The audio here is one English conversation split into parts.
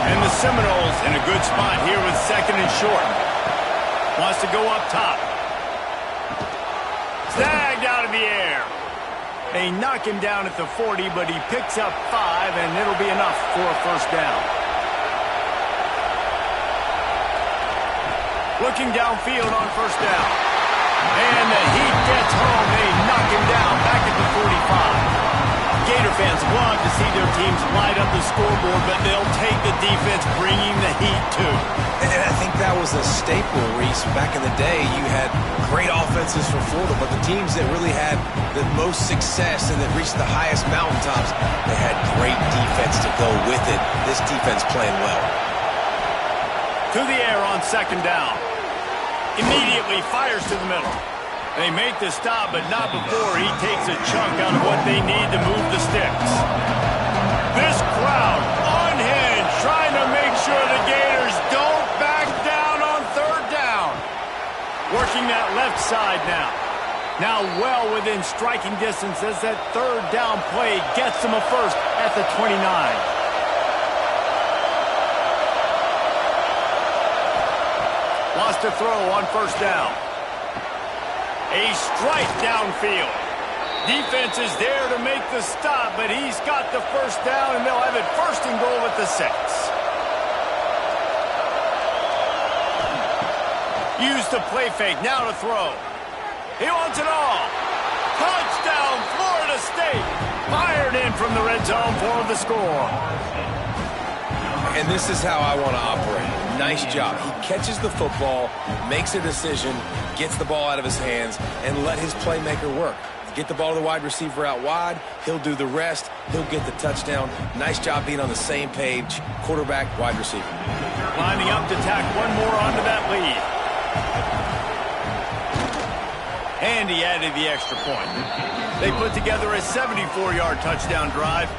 And the Seminoles in a good spot here with second and short. Wants to go up top. Snagged out of the air. They knock him down at the 40, but he picks up 5, and it'll be enough for a first down. Looking downfield on first down. And the Heat gets home. They knock him down back at the 45. Gator fans love to see their teams light up the scoreboard, but they'll take the defense bringing the heat too. And I think that was a staple, Reese. Back in the day, you had great offenses for Florida, but the teams that really had the most success and that reached the highest mountaintops, they had great defense to go with it. This defense playing well. To the air on second down. Immediately fires to the middle. They make the stop, but not before he takes a chunk out of what they need to move the sticks. This crowd unhinged, trying to make sure the Gators don't back down on third down. Working that left side now. Now well within striking distance as that third down play gets them a first at the 29. Lost to throw on first down. A strike downfield. Defense is there to make the stop, but he's got the first down, and they'll have it first and goal at the 6. Use the play fake, now to throw. He wants it all. Touchdown, Florida State. Fired in from the red zone for the score. And this is how I want to operate. Nice job. He catches the football, makes a decision, gets the ball out of his hands, and let his playmaker work. Get the ball to the wide receiver out wide. He'll do the rest. He'll get the touchdown. Nice job being on the same page. Quarterback, wide receiver. Lining up to tack one more onto that lead. And he added the extra point. They put together a 74-yard touchdown drive.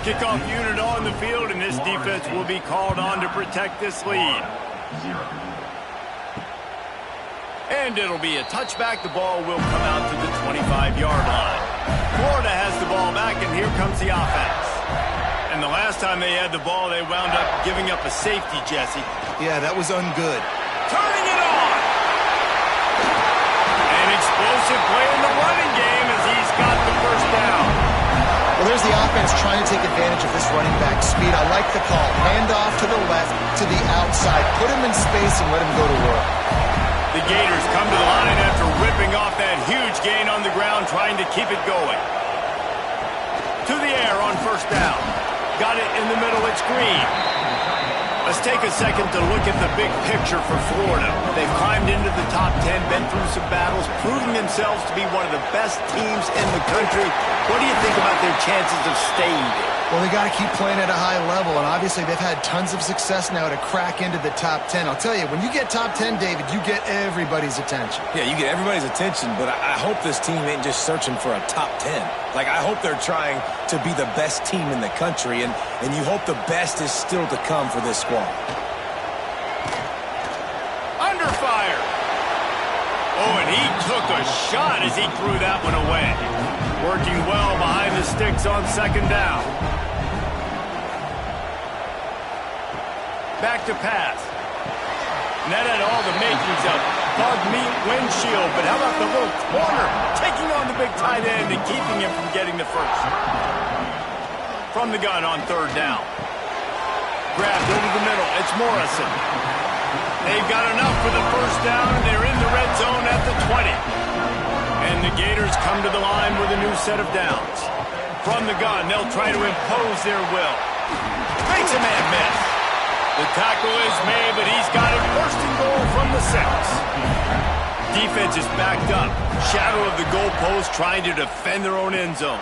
Kickoff unit on the field, and this defense will be called on to protect this lead. And it'll be a touchback. The ball will come out to the 25-yard line. Florida has the ball back, and here comes the offense. And the last time they had the ball, they wound up giving up a safety, Jesse. Yeah, that was ungood. Turning it on! An explosive play in the running game as he's got the first down. Well, there's the offense trying to take advantage of this running back speed. I like the call. Hand off to the left, to the outside. Put him in space and let him go to work. The Gators come to the line after ripping off that huge gain on the ground, trying to keep it going. To the air on first down. Got it in the middle, it's Green. Let's take a second to look at the big picture for Florida. They've climbed into the top 10, been through some battles, proving themselves to be one of the best teams in the country. What do you think about their chances of staying there? Well, they got to keep playing at a high level, and obviously they've had tons of success now to crack into the top 10. I'll tell you, when you get top 10, David, you get everybody's attention. Yeah, you get everybody's attention, but I hope this team ain't just searching for a top 10. Like, I hope they're trying to be the best team in the country, and you hope the best is still to come for this squad. Under fire. Oh, and he took a shot as he threw that one away. Working well behind the sticks on second down. Back to pass. And that had all the makings of bug meat windshield, but how about the little corner taking on the big tight end and keeping him from getting the first? From the gun on third down. Grabbed over the middle. It's Morrison. They've got enough for the first down, and they're in the red zone at the 20. And the Gators come to the line with a new set of downs. From the gun, they'll try to impose their will. Makes a man miss. The tackle is made, but he's got it first and goal from the 6. Defense is backed up. Shadow of the goalpost trying to defend their own end zone.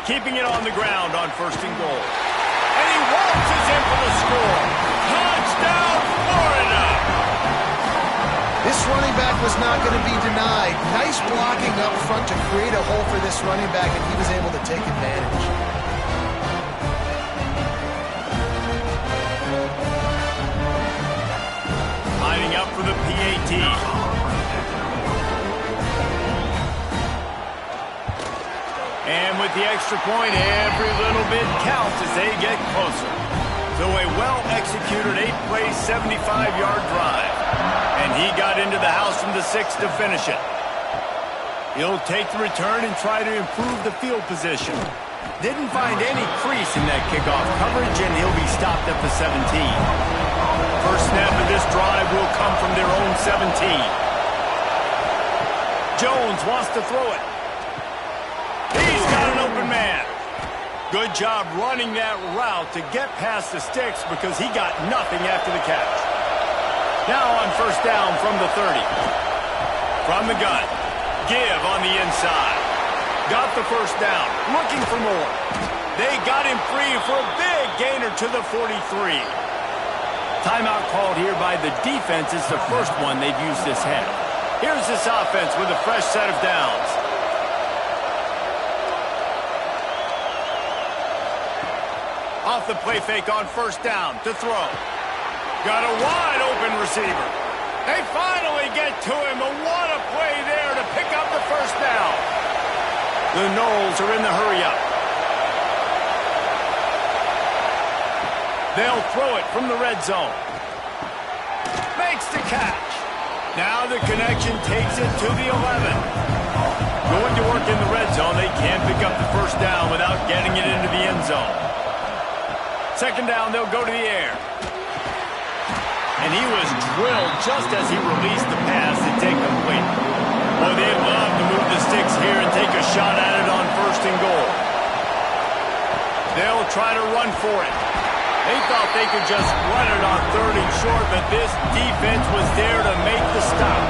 Keeping it on the ground on first and goal. And he waltzes in for the score. Touchdown, Florida! This running back was not going to be denied. Nice blocking up front to create a hole for this running back, and he was able to take advantage. Lining up for the PAT. And with the extra point, every little bit counts as they get closer. So a well-executed 8-play, 75-yard drive. And he got into the house from the 6 to finish it. He'll take the return and try to improve the field position. Didn't find any crease in that kickoff coverage, and he'll be stopped at the 17. First snap of this drive will come from their own 17. Jones wants to throw it. He's got an open man. Good job running that route to get past the sticks because he got nothing after the catch. Now on first down from the 30. From the gun. Give on the inside. Got the first down. Looking for more. They got him free for a big gainer to the 43. Timeout called here by the defense. It's the first one they've used this half. Here's this offense with a fresh set of downs. Off the play fake on first down to throw. Got a wide open receiver. They finally get to him. And what a play there to pick up the first down. The Knowles are in the hurry-up. They'll throw it from the red zone. Makes the catch. Now the connection takes it to the 11. Going to work in the red zone. They can't pick up the first down without getting it into the end zone. Second down, they'll go to the air. And he was drilled just as he released the pass. It's incomplete. Well, they'd love to move the sticks here and take a shot at it on first and goal. They'll try to run for it. They thought they could just run it on third and short, but this defense was there to make the stop.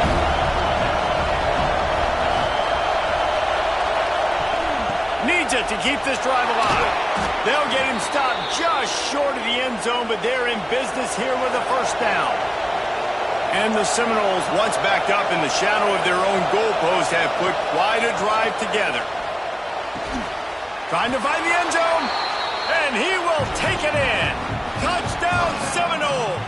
Needs it to keep this drive alive. They'll get him stopped just short of the end zone, but they're in business here with a first down. And the Seminoles, once backed up in the shadow of their own goalpost, have put quite a drive together. Trying to find the end zone, and he will take it in. Touchdown, Seminoles!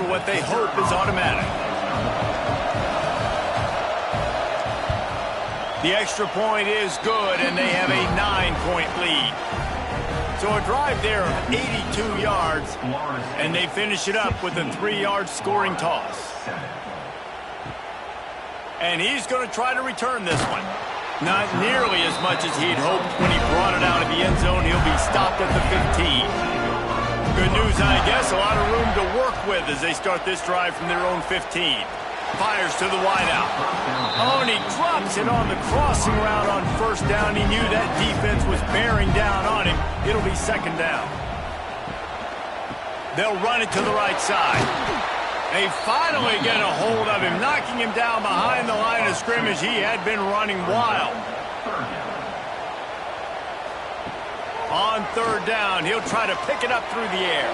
What they hope is automatic. The extra point is good, and they have a 9-point lead. So a drive there of 82 yards, and they finish it up with a 3-yard scoring toss. And he's going to try to return this one. Not nearly as much as he'd hoped when he brought it out of the end zone. He'll be stopped at the 15. Good news, I guess. A lot of room to work with as they start this drive from their own 15. Fires to the wideout. Oh, and he drops it on the crossing route on first down. He knew that defense was bearing down on him. It'll be second down. They'll run it to the right side. They finally get a hold of him, knocking him down behind the line of scrimmage. He had been running wild. On third down, he'll try to pick it up through the air.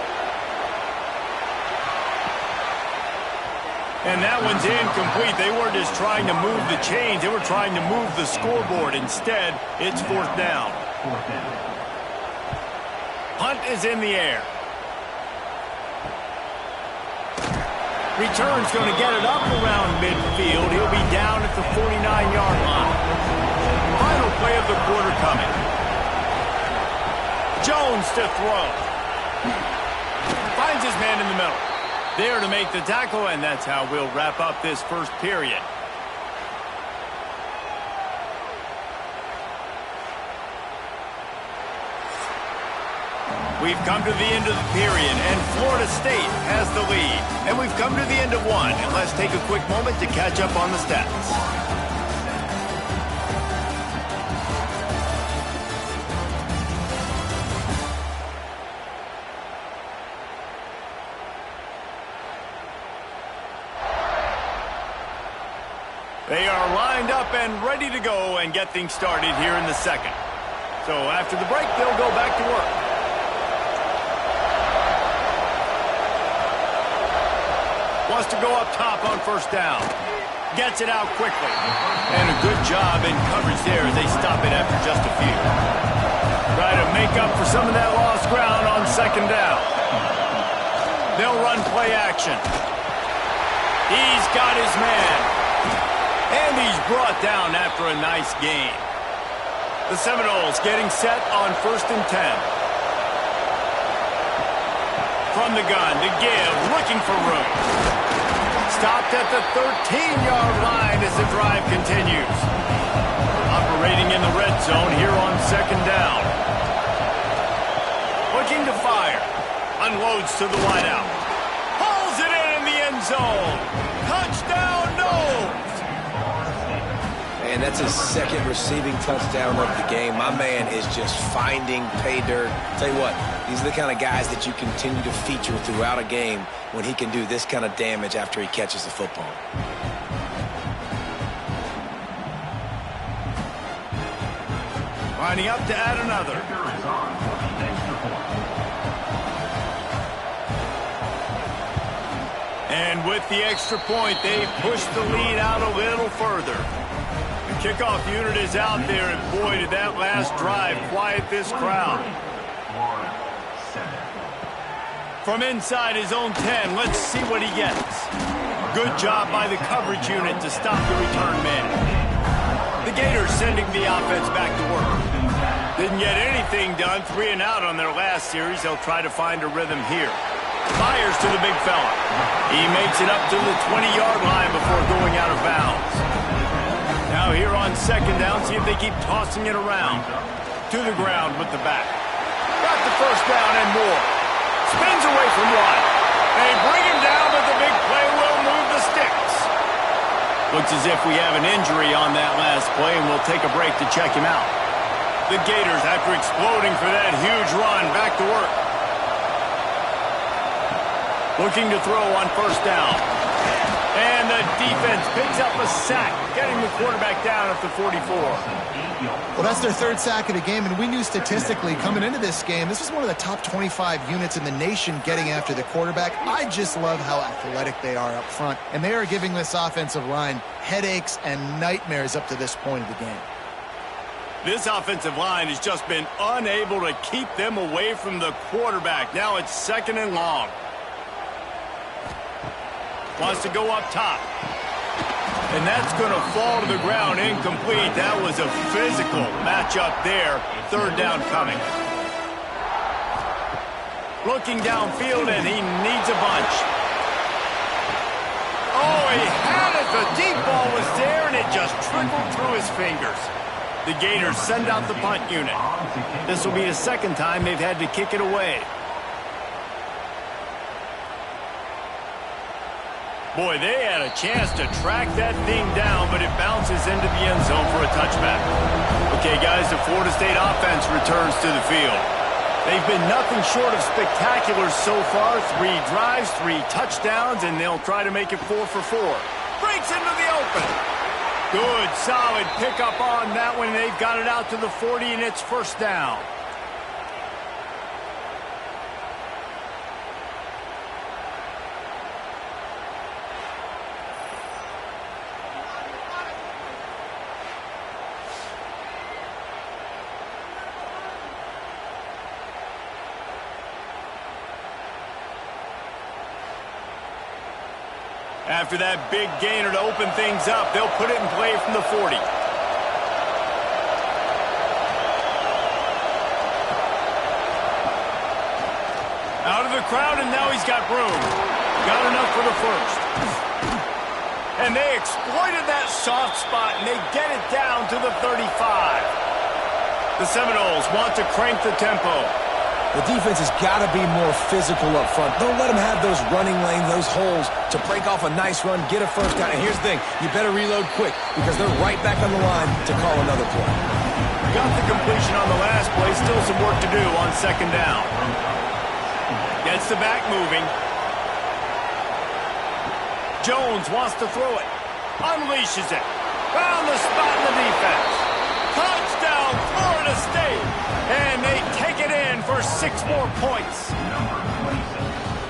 And that one's incomplete. They weren't just trying to move the chains. They were trying to move the scoreboard. Instead, it's fourth down. Hunt is in the air. Return's going to get it up around midfield. He'll be down at the 49-yard line. Final play of the quarter coming. Jones to throw. Finds his man in the middle. There to make the tackle, and that's how we'll wrap up this first period. We've come to the end of the period, and Florida State has the lead. And we've come to the end of one, and let's take a quick moment to catch up on the stats. They are lined up and ready to go and get things started here in the second. So after the break, they'll go back to work. Wants to go up top on first down. Gets it out quickly. And a good job in coverage there as they stop it after just a few. up for some of that lost ground on second down. They'll run play action. He's got his man. And he's brought down after a nice gain. The Seminoles getting set on 1st and 10. From the gun to give, looking for room. Stopped at the 13-yard line as the drive continues. Operating in the red zone here on second down. Looking to fire. Unloads to the wideout. Hauls it in the end zone. Touchdown, Noles! And that's his second receiving touchdown of the game. My man is just finding pay dirt. Tell you what, these are the kind of guys that you continue to feature throughout a game when he can do this kind of damage after he catches the football. Lining up to add another. And with the extra point, they push the lead out a little further. The kickoff unit is out there, and boy, did that last drive quiet this crowd. From inside his own 10, let's see what he gets. Good job by the coverage unit to stop the return man. The Gators sending the offense back to work. Didn't get anything done, 3 and out on their last series. They'll try to find a rhythm here. Fires to the big fella. He makes it up to the 20-yard line before going out of bounds. Now here on second down, see if they keep tossing it around. To the ground with the back. Got the first down and more. Spins away from one. They bring him down, but the big play will move the sticks. Looks as if we have an injury on that last play, and we'll take a break to check him out. The Gators, after exploding for that huge run, back to work. Looking to throw on first down. And the defense picks up a sack, getting the quarterback down at the 44. Well, that's their 3rd sack of the game, and we knew statistically coming into this game, this was one of the top 25 units in the nation getting after the quarterback. I just love how athletic they are up front, and they are giving this offensive line headaches and nightmares up to this point of the game. This offensive line has just been unable to keep them away from the quarterback. Now it's 2nd and long. Wants to go up top. And that's going to fall to the ground incomplete. That was a physical matchup there. 3rd down coming. Looking downfield, and he needs a bunch. Oh, he had it. The deep ball was there, and it just trickled through his fingers. The Gators send out the punt unit. This will be the 2nd time they've had to kick it away. Boy, they had a chance to track that thing down, but it bounces into the end zone for a touchback. Okay, guys, the Florida State offense returns to the field. They've been nothing short of spectacular so far. 3 drives, 3 touchdowns, and they'll try to make it 4 for 4. Breaks into the open. Good, solid pickup on that one. They've got it out to the 40, and it's first down. After that big gainer to open things up, they'll put it in play from the 40. Out of the crowd, and now he's got room. Got enough for the first. And they exploited that soft spot, and they get it down to the 35. The Seminoles want to crank the tempo. The defense has got to be more physical up front. Don't let them have those running lanes, those holes to break off a nice run, get a first down. And here's the thing, you better reload quick because they're right back on the line to call another play. Got the completion on the last play. Still some work to do on second down. Gets the back moving. Jones wants to throw it. Unleashes it. Found the spot in the defense. Touchdown, Florida State. And they take it in for 6 more points.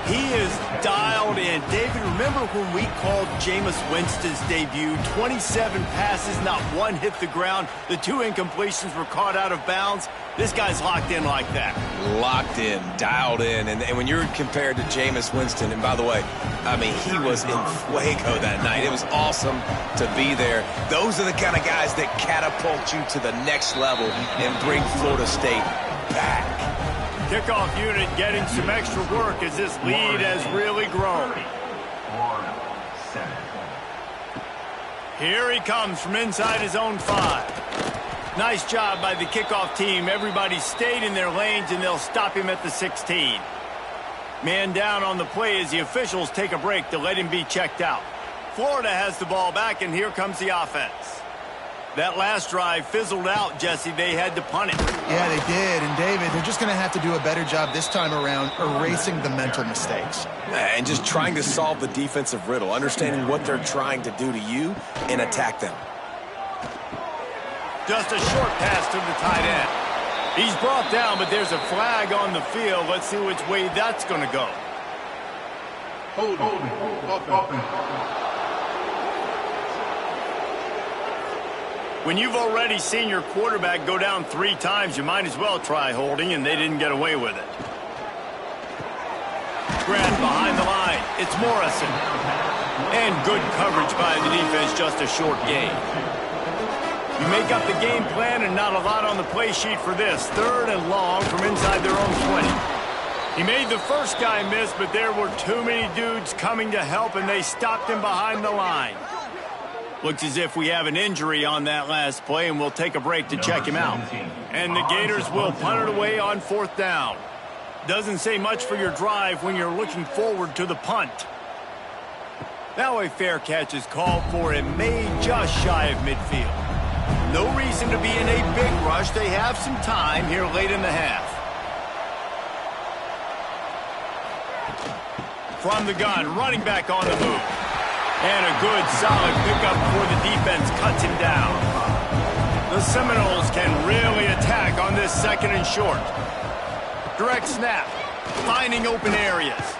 He is dialed in. David, remember when we called Jameis Winston's debut? 27 passes, not one hit the ground. The 2 incompletions were caught out of bounds. This guy's locked in like that. Locked in, dialed in. And when you're compared to Jameis Winston, and by the way, I mean, he was in fuego that night. It was awesome to be there. Those are the kind of guys that catapult you to the next level and bring Florida State back. Kickoff unit getting some extra work as this lead has really grown. Here he comes from inside his own 5. Nice job by the kickoff team. Everybody stayed in their lanes, and they'll stop him at the 16. Man down on the play as the officials take a break to let him be checked out. Florida has the ball back, and here comes the offense. That last drive fizzled out, Jesse. They had to punt it. Yeah, they did. And, David, they're just going to have to do a better job this time around erasing the mental mistakes. And just trying to solve the defensive riddle, understanding what they're trying to do to you and attack them. Just a short pass to the tight end. He's brought down, but there's a flag on the field. Let's see which way that's going to go. When you've already seen your quarterback go down 3 times, you might as well try holding, and they didn't get away with it. Grant behind the line. It's Morrison. And good coverage by the defense, just a short gain. You make up the game plan and not a lot on the play sheet for this. 3rd and long from inside their own 20. He made the first guy miss, but there were too many dudes coming to help, and they stopped him behind the line. Looks as if we have an injury on that last play, and we'll take a break to check him out. And the Gators will punt it away on 4th down. Doesn't say much for your drive when you're looking forward to the punt. Now a fair catch is called for and made just shy of midfield. No reason to be in a big rush. They have some time here late in the half. From the gun, running back on the move. And a good, solid pickup before the defense cuts him down. The Seminoles can really attack on this 2nd and short. Direct snap, finding open areas.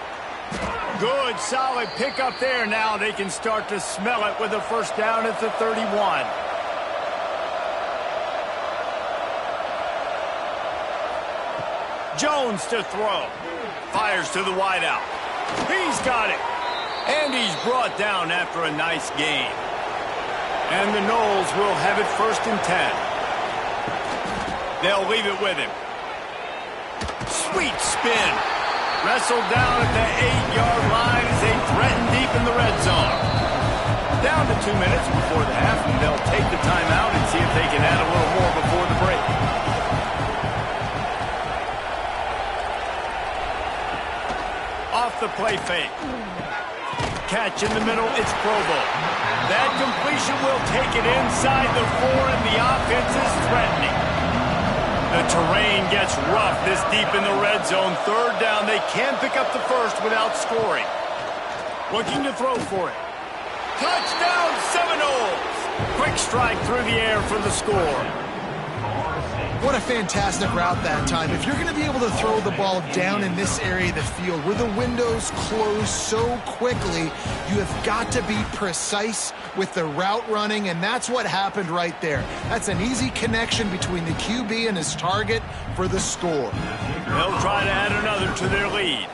Good, solid pickup there. Now they can start to smell it with a 1st down at the 31. Jones to throw. Fires to the wideout. He's got it. And he's brought down after a nice gain. And the Noles will have it 1st and 10. They'll leave it with him. Sweet spin. Wrestled down at the 8-yard line as they threaten deep in the red zone. Down to 2 minutes before the half, and they'll take the timeout and see if they can add a little more before the break. Off the play fake. Catch in the middle, it's Provo. That completion will take it inside the 4, and the offense is threatening. The terrain gets rough this deep in the red zone. 3rd down, they can pick up the 1st without scoring. Looking to throw for it. Touchdown Seminoles! Quick strike through the air for the score. What a fantastic route that time. If you're going to be able to throw the ball down in this area of the field where the windows close so quickly, you have got to be precise with the route running, and that's what happened right there. That's an easy connection between the QB and his target for the score. They'll try to add another to their lead.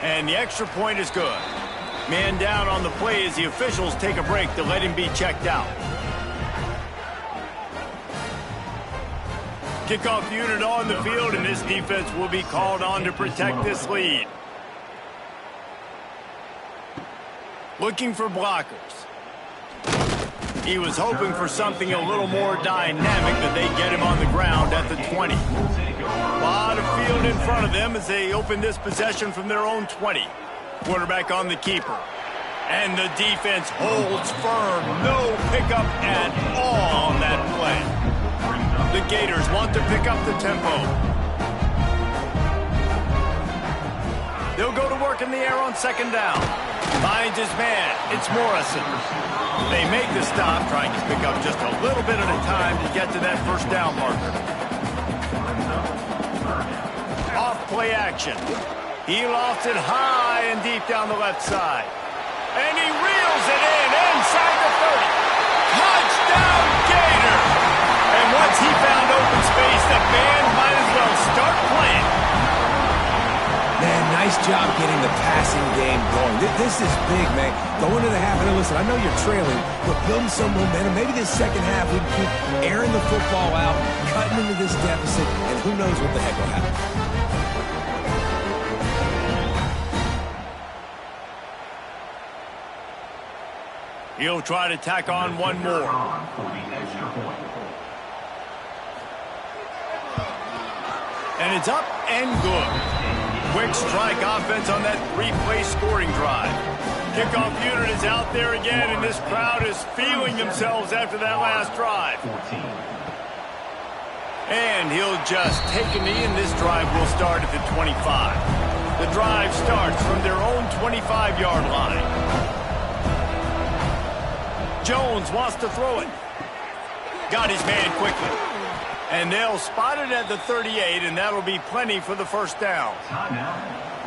And the extra point is good. Man down on the play as the officials take a break to let him be checked out. Kickoff unit on the field, and this defense will be called on to protect this lead. Looking for blockers. He was hoping for something a little more dynamic, but they get him on the ground at the 20. A lot of field in front of them as they open this possession from their own 20. Quarterback on the keeper. And the defense holds firm. No pickup at all on that play. The Gators want to pick up the tempo. They'll go to work in the air on 2nd down. Finds his man. It's Morrison. They make the stop, trying to pick up just a little bit at a time to get to that 1st down marker. Off play action. He lofts it high and deep down the left side. And he reels it in inside the 30. Touchdown Gators! job getting the passing game going. This is big, man. Going to the half, and listen, I know you're trailing, but building some momentum. Maybe this second half we can keep airing the football out, cutting into this deficit, and who knows what the heck will happen. He'll try to tack on one more. And it's up and good. Quick strike offense on that three-play scoring drive. Kickoff unit is out there again, and this crowd is feeling themselves after that last drive. And he'll just take a knee, and this drive will start at the 25. The drive starts from their own 25-yard line. Jones wants to throw it. Got his man quickly. And they'll spot it at the 38, and that'll be plenty for the first down.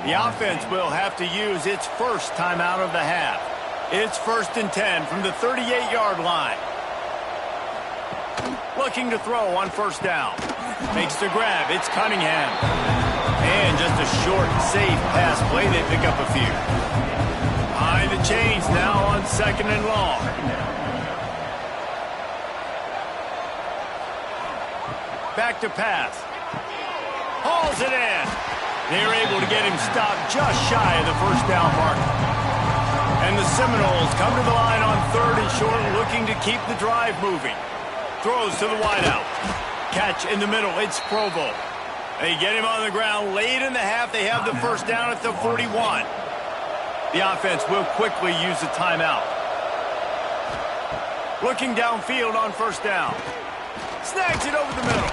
The offense will have to use its first timeout of the half. It's 1st and 10 from the 38-yard line. Looking to throw on first down. Makes the grab. It's Cunningham. And just a short, safe pass play. They pick up a few. Behind the chains now on 2nd and long. Back to pass. Hauls it in. They're able to get him stopped just shy of the first down mark. And the Seminoles come to the line on 3rd and short, looking to keep the drive moving. Throws to the wideout. Catch in the middle. It's Provo. They get him on the ground late in the half. They have the first down at the 41. The offense will quickly use a timeout. Looking downfield on first down. Snags it over the middle.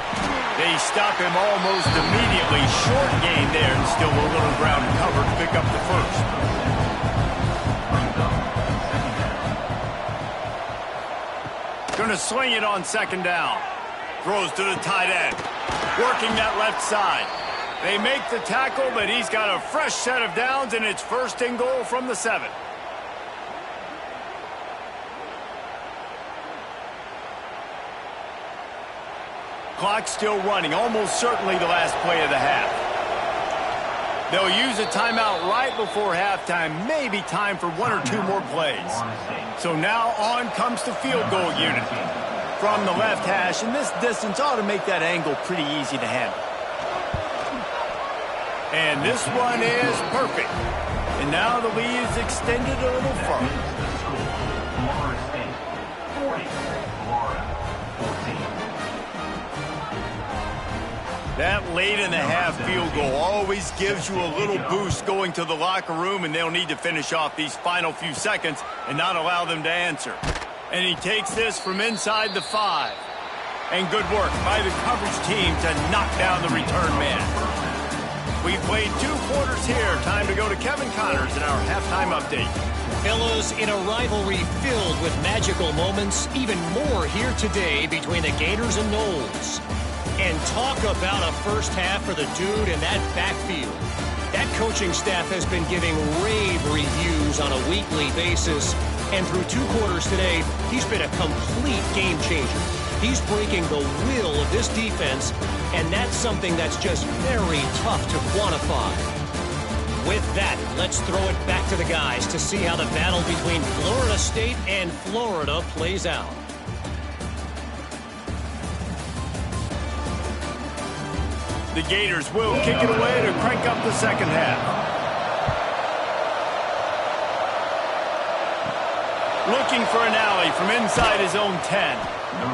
They stop him almost immediately. Short gain there, and still a little ground covered to pick up the first. Going to swing it on 2nd down. Throws to the tight end. Working that left side. They make the tackle, but he's got a fresh set of downs, and it's 1st and goal from the 7. Clock still running, almost certainly the last play of the half. They'll use a timeout right before halftime, maybe time for 1 or 2 more plays. So now on comes the field goal unit. From the left hash, and this distance ought to make that angle pretty easy to handle. And this one is perfect. And now the lead is extended a little further. That late in the half field goal always gives you a little boost going to the locker room, and they'll need to finish off these final few seconds and not allow them to answer. And he takes this from inside the 5. And good work by the coverage team to knock down the return man. We played 2 quarters here. Time to go to Kevin Connors in our halftime update. Fellas, in a rivalry filled with magical moments, even more here today between the Gators and Noles. And talk about a first half for the dude in that backfield. That coaching staff has been giving rave reviews on a weekly basis. And through 2 quarters today, he's been a complete game changer. He's breaking the will of this defense, and that's something that's just very tough to quantify. With that, let's throw it back to the guys to see how the battle between Florida State and Florida plays out. The Gators will kick it away to crank up the second half. Looking for an alley from inside his own 10.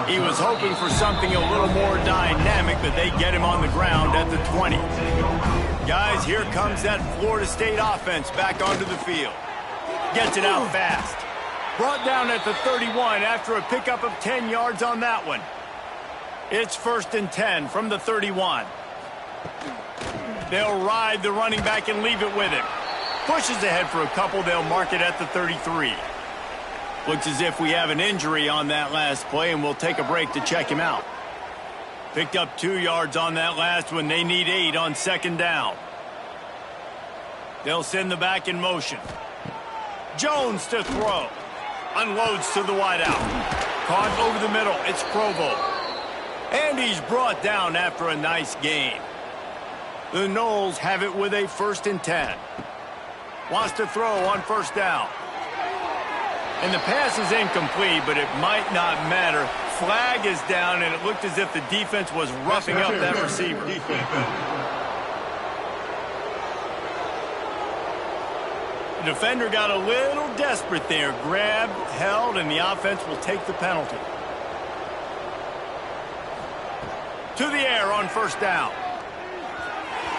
He was hoping for something a little more dynamic, but they get him on the ground at the 20. Guys, here comes that Florida State offense back onto the field. Gets it out fast. Brought down at the 31 after a pickup of 10 yards on that one. It's 1st and 10 from the 31. They'll ride the running back and leave it with him. Pushes ahead for a couple. They'll mark it at the 33. Looks as if we have an injury on that last play, and we'll take a break to check him out. Picked up 2 yards on that last one. They need 8 on 2nd down. They'll send the back in motion. Jones to throw. Unloads to the wideout. Caught over the middle. It's Provo. And he's brought down after a nice gain. The Noles have it with a 1st and 10. Wants to throw on 1st down. And the pass is incomplete, but it might not matter. Flag is down, and it looked as if the defense was roughing up that receiver. The defender got a little desperate there. Grabbed, held, and the offense will take the penalty. To the air on 1st down.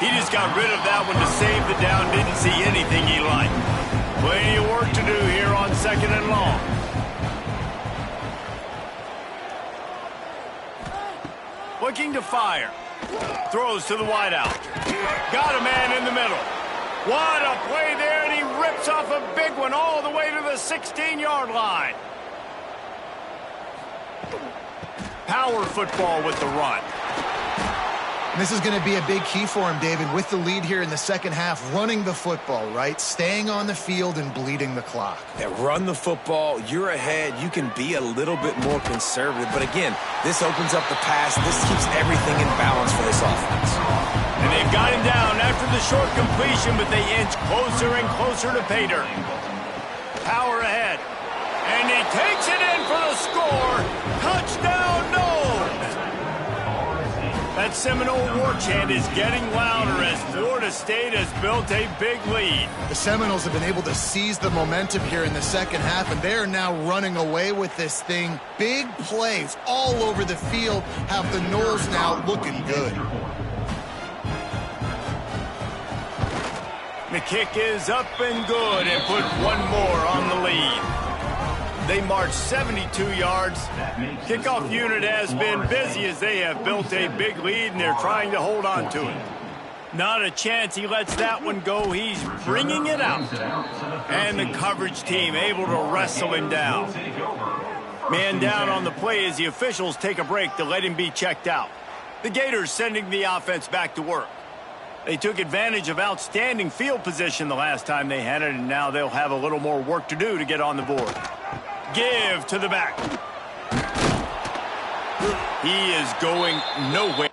He just got rid of that one to save the down. Didn't see anything he liked. Plenty of work to do here on 2nd and long. Looking to fire. Throws to the wideout. Got a man in the middle. What a play there, and he rips off a big one all the way to the 16-yard line. Power football with the run. And this is going to be a big key for him, David, with the lead here in the 2nd half, running the football, right? Staying on the field and bleeding the clock. Yeah, run the football. You're ahead. You can be a little bit more conservative. But again, this opens up the pass. This keeps everything in balance for this offense. And they've got him down after the short completion, but they inch closer and closer to pay dirt. Power ahead. And he takes it in for the score. Touchdown, Noles! That Seminole war chant is getting louder as Florida State has built a big lead. The Seminoles have been able to seize the momentum here in the 2nd half, and they're now running away with this thing. Big plays all over the field have the Noles now looking good. The kick is up and good and put one more on the lead. They march 72 yards. Kickoff unit has been busy as they have built a big lead, and they're trying to hold on to it. Not a chance he lets that one go. He's bringing it out. And the coverage team able to wrestle him down. Man down on the play as the officials take a break to let him be checked out. The Gators sending the offense back to work. They took advantage of outstanding field position the last time they had it, and now they'll have a little more work to do to get on the board. Give to the back. He is going nowhere.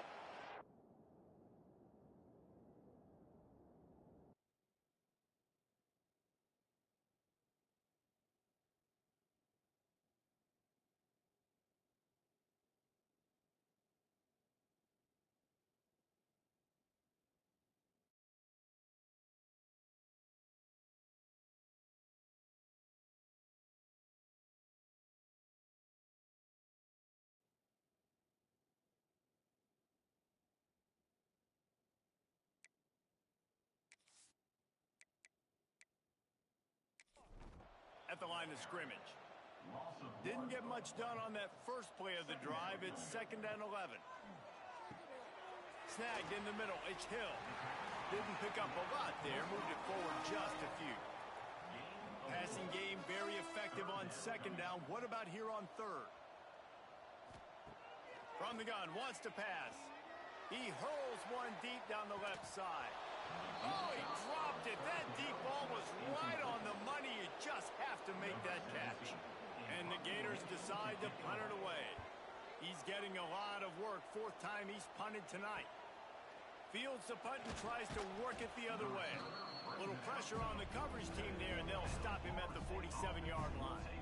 At the line of scrimmage. Didn't get much done on that first play of the drive. It's 2nd and 11. Snagged in the middle. It's Hill. Didn't pick up a lot there. Moved it forward just a few. Passing game very effective on 2nd down. What about here on 3rd? From the gun. Wants to pass. He hurls one deep down the left side. Oh, he dropped it. That deep ball was right on the money. You just have to make that catch. And the Gators decide to punt it away. He's getting a lot of work. 4th time he's punted tonight. Fields the punt and tries to work it the other way. A little pressure on the coverage team there, and they'll stop him at the 47-yard line.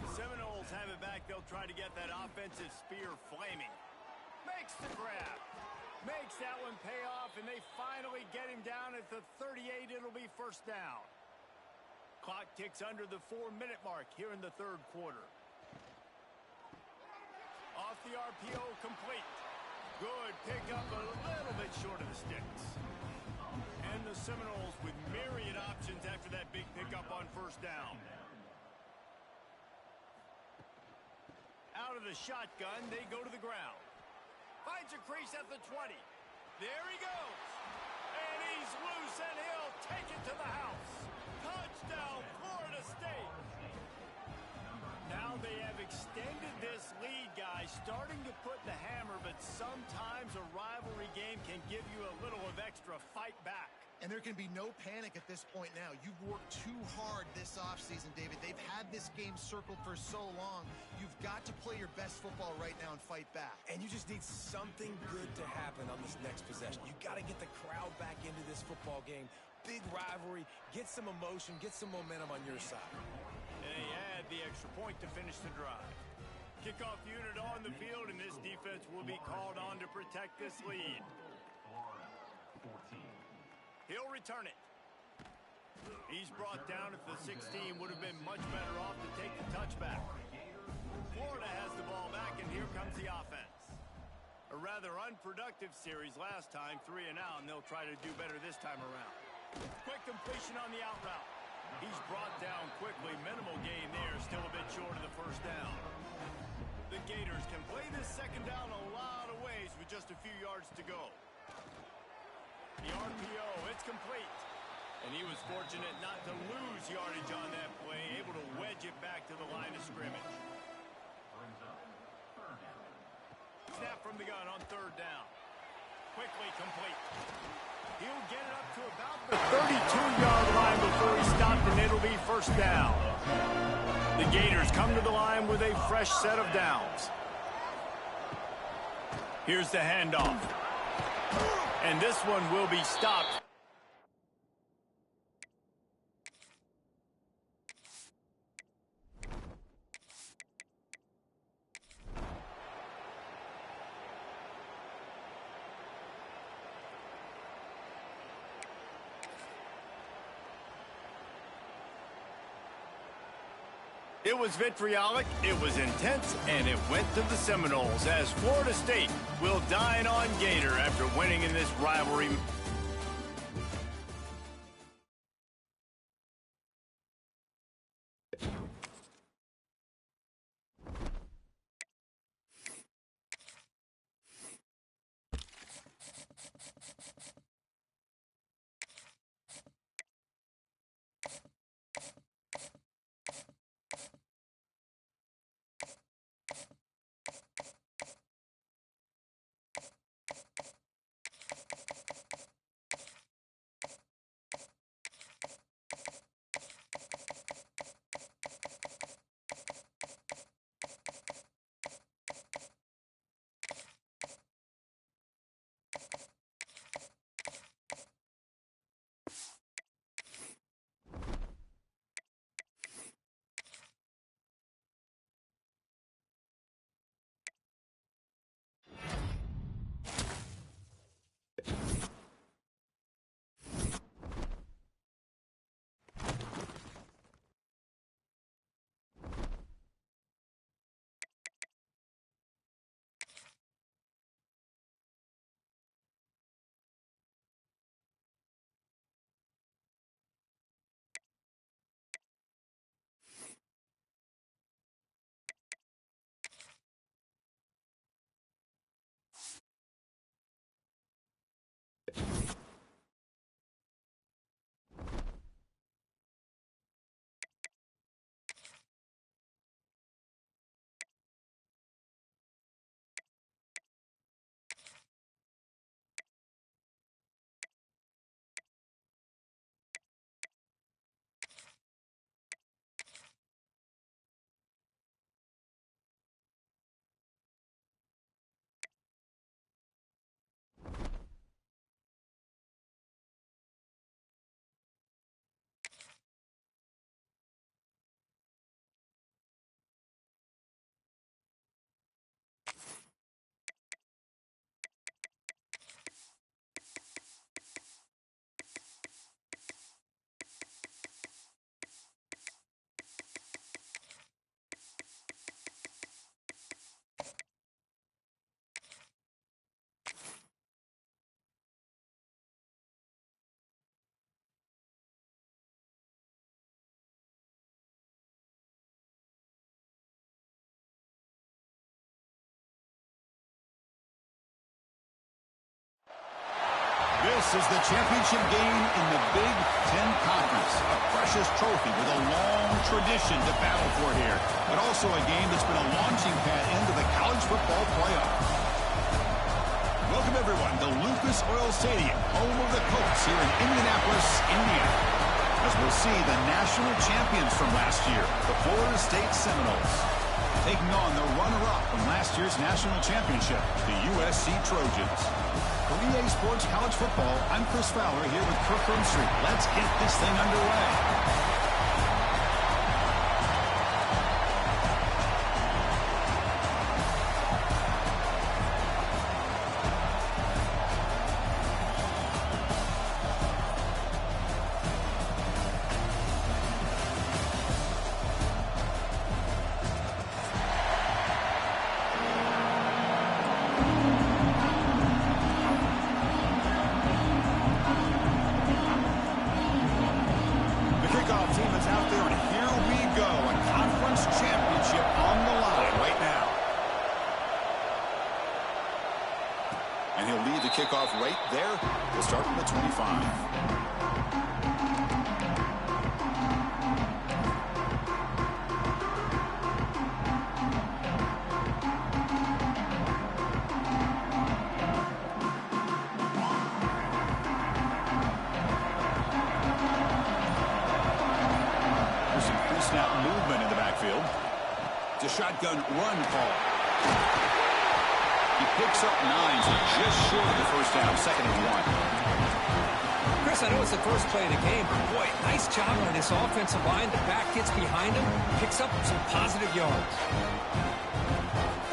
The Seminoles have it back. They'll try to get that offensive spear flaming. Makes the grab. Makes that one pay off, and they finally get him down at the 38. It'll be 1st down. Clock ticks under the 4-minute mark here in the 3rd quarter. Off the RPO, complete. Good pickup, a little bit short of the sticks. And the Seminoles with myriad options after that big pickup on 1st down. Out of the shotgun, they go to the ground. Finds a crease at the 20. There he goes. And he's loose, and he'll take it to the house. Touchdown, Florida State. Now they have extended this lead, guys, starting to put the hammer, but sometimes a rivalry game can give you a little of extra fight back. And there can be no panic at this point now. You've worked too hard this offseason, David. They've had this game circled for so long. You've got to play your best football right now and fight back. And you just need something good to happen on this next possession. You got to get the crowd back into this football game. Big rivalry. Get some emotion. Get some momentum on your side. And they add the extra point to finish the drive. Kickoff unit on the field, and this defense will be called on to protect this lead. He'll return it. He's brought down at the 16. Would have been much better off to take the touchback. Florida has the ball back, and here comes the offense. A rather unproductive series last time, 3 and out, and they'll try to do better this time around. Quick completion on the out route. He's brought down quickly. Minimal gain there, still a bit short of the first down. The Gators can play this second down a lot of ways with just a few yards to go. The RPO, it's complete. And he was fortunate not to lose yardage on that play, able to wedge it back to the line of scrimmage. Snap from the gun on third down. Quickly complete. He'll get it up to about the 32-yard line before he stopped, and it'll be first down. The Gators come to the line with a fresh set of downs. Here's the handoff. And this one will be stopped. It was vitriolic, it was intense, and it went to the Seminoles as Florida State will dine on Gator after winning in this rivalry. This is the championship game in the Big Ten Conference. A precious trophy with a long tradition to battle for here. But also a game that's been a launching pad into the college football playoff. Welcome, everyone, to Lucas Oil Stadium, home of the Colts here in Indianapolis, Indiana. As we'll see the national champions from last year, the Florida State Seminoles, taking on the runner-up from last year's national championship, the USC Trojans. For EA Sports College Football, I'm Chris Fowler here with Kirk Street. Let's get this thing underway. Kickoff right there to start from the 25. There's some pre-snap movement in the backfield. It's a shotgun run call. He picks up 9, so just short of the first down, 2nd and 1. Chris, I know it's the first play of the game, but boy, nice job on this offensive line. The back gets behind him, picks up some positive yards.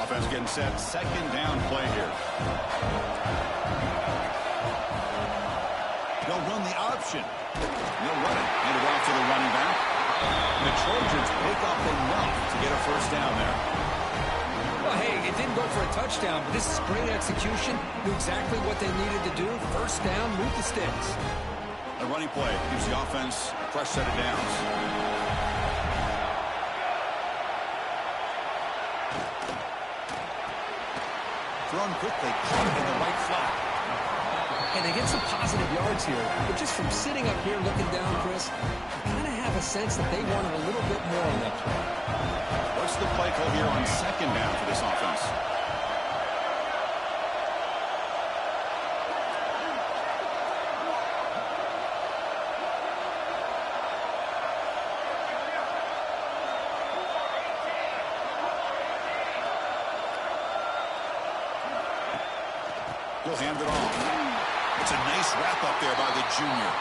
Offense getting set, 2nd down play here. They'll run the option. They'll run it. Hand it off to the running back. The Trojans pick up enough to get a first down there. Well, hey, it didn't go for a touchdown, but this is great execution. Knew exactly what they needed to do. First down, move the sticks. A running play gives the offense a fresh set of downs. Thrown quickly, caught in the right flat. And they get some positive yards here. But just from sitting up here looking down, Chris, I kind of have a sense that they wanted a little bit more on that play. What's the play call here on 2nd down for this offense? He'll hand it off. It's a nice wrap-up there by the junior.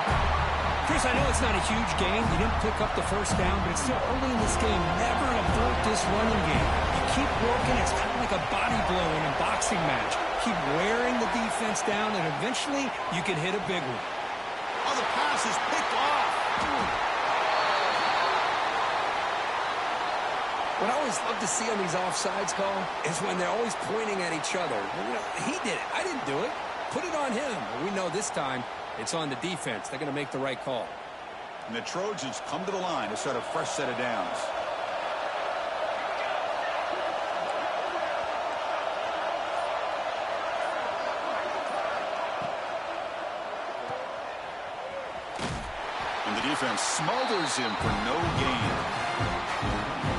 Chris, I know it's not a huge game. You didn't pick up the first down, but it's still early in this game. Never avert this running game. You keep working. It's kind of like a body blow in a boxing match. Keep wearing the defense down, and eventually you can hit a big one. Oh, the pass is picked off. What I always love to see on these offsides call is when they're always pointing at each other. You know, he did it. I didn't do it. Put it on him. We know this time it's on the defense. They're going to make the right call. And the Trojans come to the line to set a fresh set of downs. And the defense smothers him for no gain.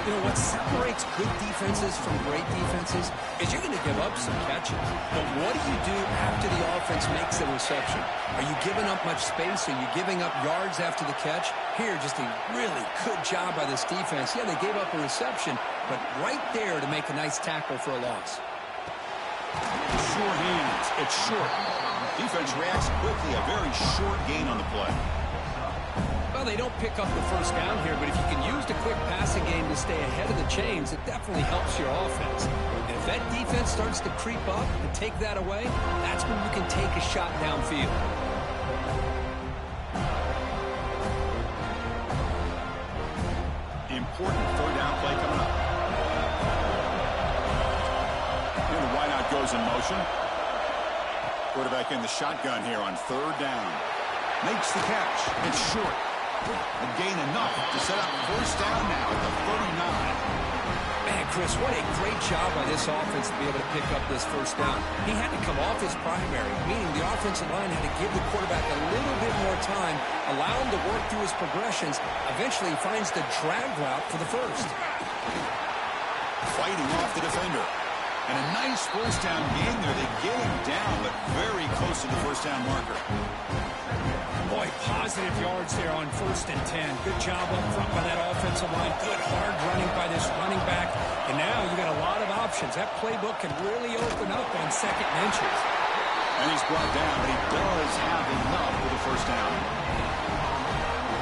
You know, what separates good defenses from great defenses is you're going to give up some catches. But what do you do after the offense makes the reception? Are you giving up much space? Are you giving up yards after the catch? Here, just a really good job by this defense. Yeah, they gave up a reception, but right there to make a nice tackle for a loss. Short hands. It's short. Defense reacts quickly. A very short gain on the play. Well, they don't pick up the first down here, but if you can use the quick passing game to stay ahead of the chains, it definitely helps your offense. And if that defense starts to creep up and take that away, that's when you can take a shot downfield. Important third down play coming up. And the wideout goes in motion. Quarterback in the shotgun here on 3rd down. Makes the catch. It's short. A gain enough to set up first down now at the 39. Man, Chris, what a great job by this offense to be able to pick up this first down. He had to come off his primary, meaning the offensive line had to give the quarterback a little bit more time, allow him to work through his progressions. Eventually, he finds the drag route for the first. Fighting off the defender. And a nice first down gain there. They get him down, but very close to the first down marker. Boy, positive yards there on 1st and 10. Good job up front by that offensive line. Good hard running by this running back. And now you got a lot of options. That playbook can really open up on 2nd and inches. And he's brought down, but he does have enough for the first down.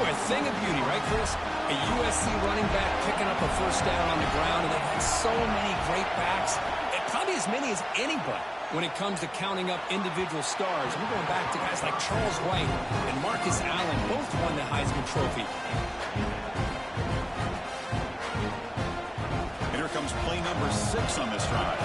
Boy, a thing of beauty, right, Chris? A USC running back picking up a first down on the ground, and they've had so many great backs, and probably as many as anybody when it comes to counting up individual stars. I'm going back to guys like Charles White and Marcus Allen, both won the Heisman Trophy. And here comes play number 6 on this drive.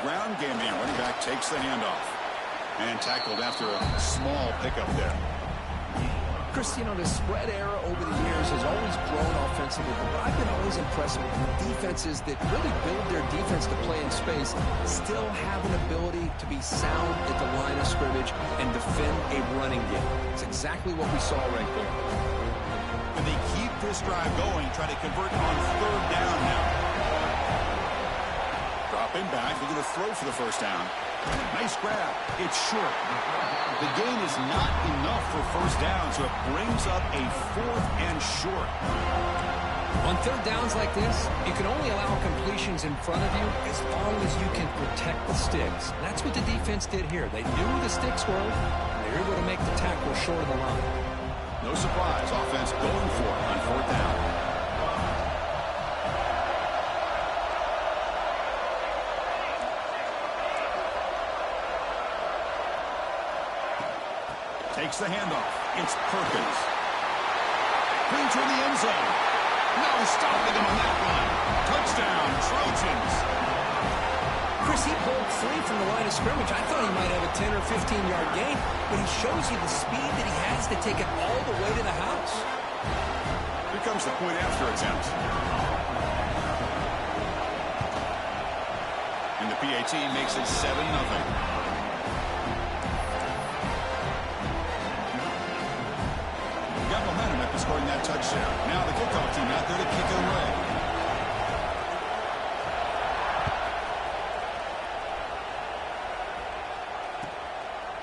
Ground game here. Running back takes the handoff and tackled after a small pickup there. Chris, you know, the spread era over the years has always grown offensively, but I've been always impressed with defenses that really build their defense to play in space, still have an ability to be sound at the line of scrimmage and defend a running game. It's exactly what we saw right there. And they keep this drive going, trying to convert on 3rd down now. Dropping back, looking to throw for the first down. Nice grab. It's short. The gain is not enough for first down, so it brings up a 4th and short. On 3rd downs like this, you can only allow completions in front of you as long as you can protect the sticks. And that's what the defense did here. They knew the sticks were. They were able to make the tackle short of the line. No surprise. Offense going for it on 4th down. Takes the handoff. It's Perkins. Clean to the end zone. No stopping him on that one. Touchdown, Trojans. Chris, he pulled 3 from the line of scrimmage. I thought he might have a 10 or 15-yard gain, but he shows you the speed that he has to take it all the way to the house. Here comes the point after attempt. And the PAT makes it 7-0. Momentum after scoring that touchdown. Now the kickoff team out there to kick it away.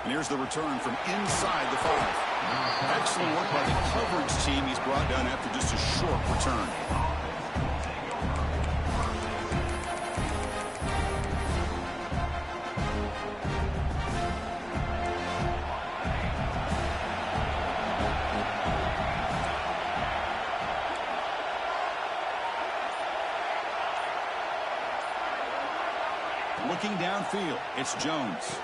And here's the return from inside the 5. Excellent work by the coverage team. He's brought down after just a short return. Looking downfield, it's Jones.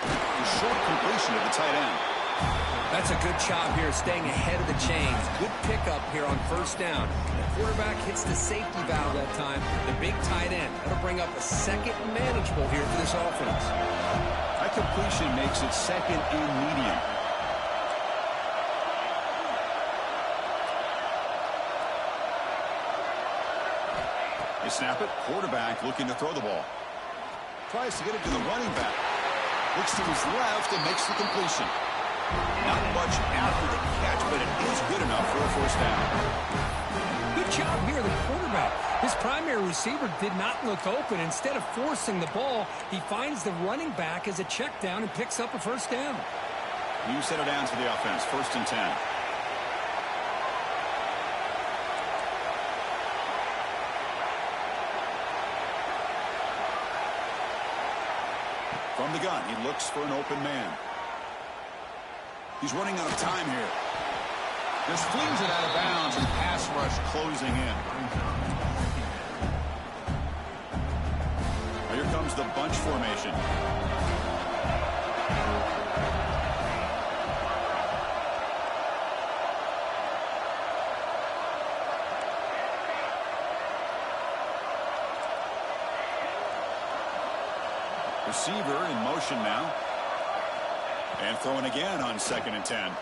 A short completion of the tight end. That's a good job here, staying ahead of the chains. Good pickup here on 1st down. The quarterback hits the safety valve that time. The big tight end. That'll bring up a 2nd manageable here for this offense. That completion makes it 2nd and medium. They snap it. Quarterback looking to throw the ball. Tries to get it to the running back. Looks to his left and makes the completion. Not much after the catch, but it is good enough for a first down. Good job here, the quarterback. His primary receiver did not look open. Instead of forcing the ball, he finds the running back as a check down and picks up a first down. New set of downs for the offense. 1st and 10. From the gun, he looks for an open man. He's running out of time here. Just flings it out of bounds and pass rush closing in. Here comes the bunch formation. Receiver in motion now. And throwing again on 2nd and 10.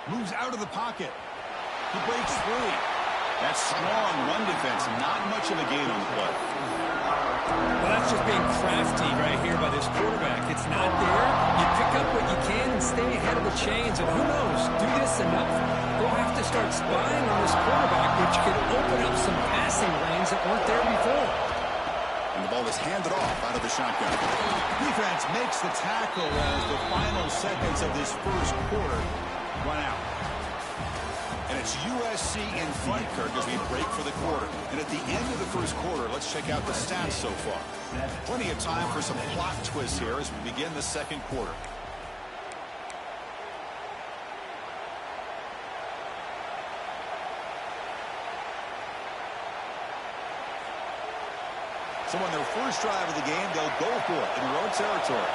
Moves out of the pocket. He breaks free. That strong run defense, not much of a gain on the play. Well, It's just being crafty right here by this quarterback. It's not there. You pick up what you can and stay ahead of the chains. And who knows, do this enough, they'll have to start spying on this quarterback, which could open up some passing lanes that weren't there before. And the ball is handed off out of the shotgun. Defense makes the tackle as the final seconds of this first quarter run out. And it's USC in front, Kirk, as we break for the quarter. And at the end of the first quarter, let's check out the stats so far. Plenty of time for some plot twists here as we begin the second quarter. So on their first drive of the game, they'll go for it in road territory.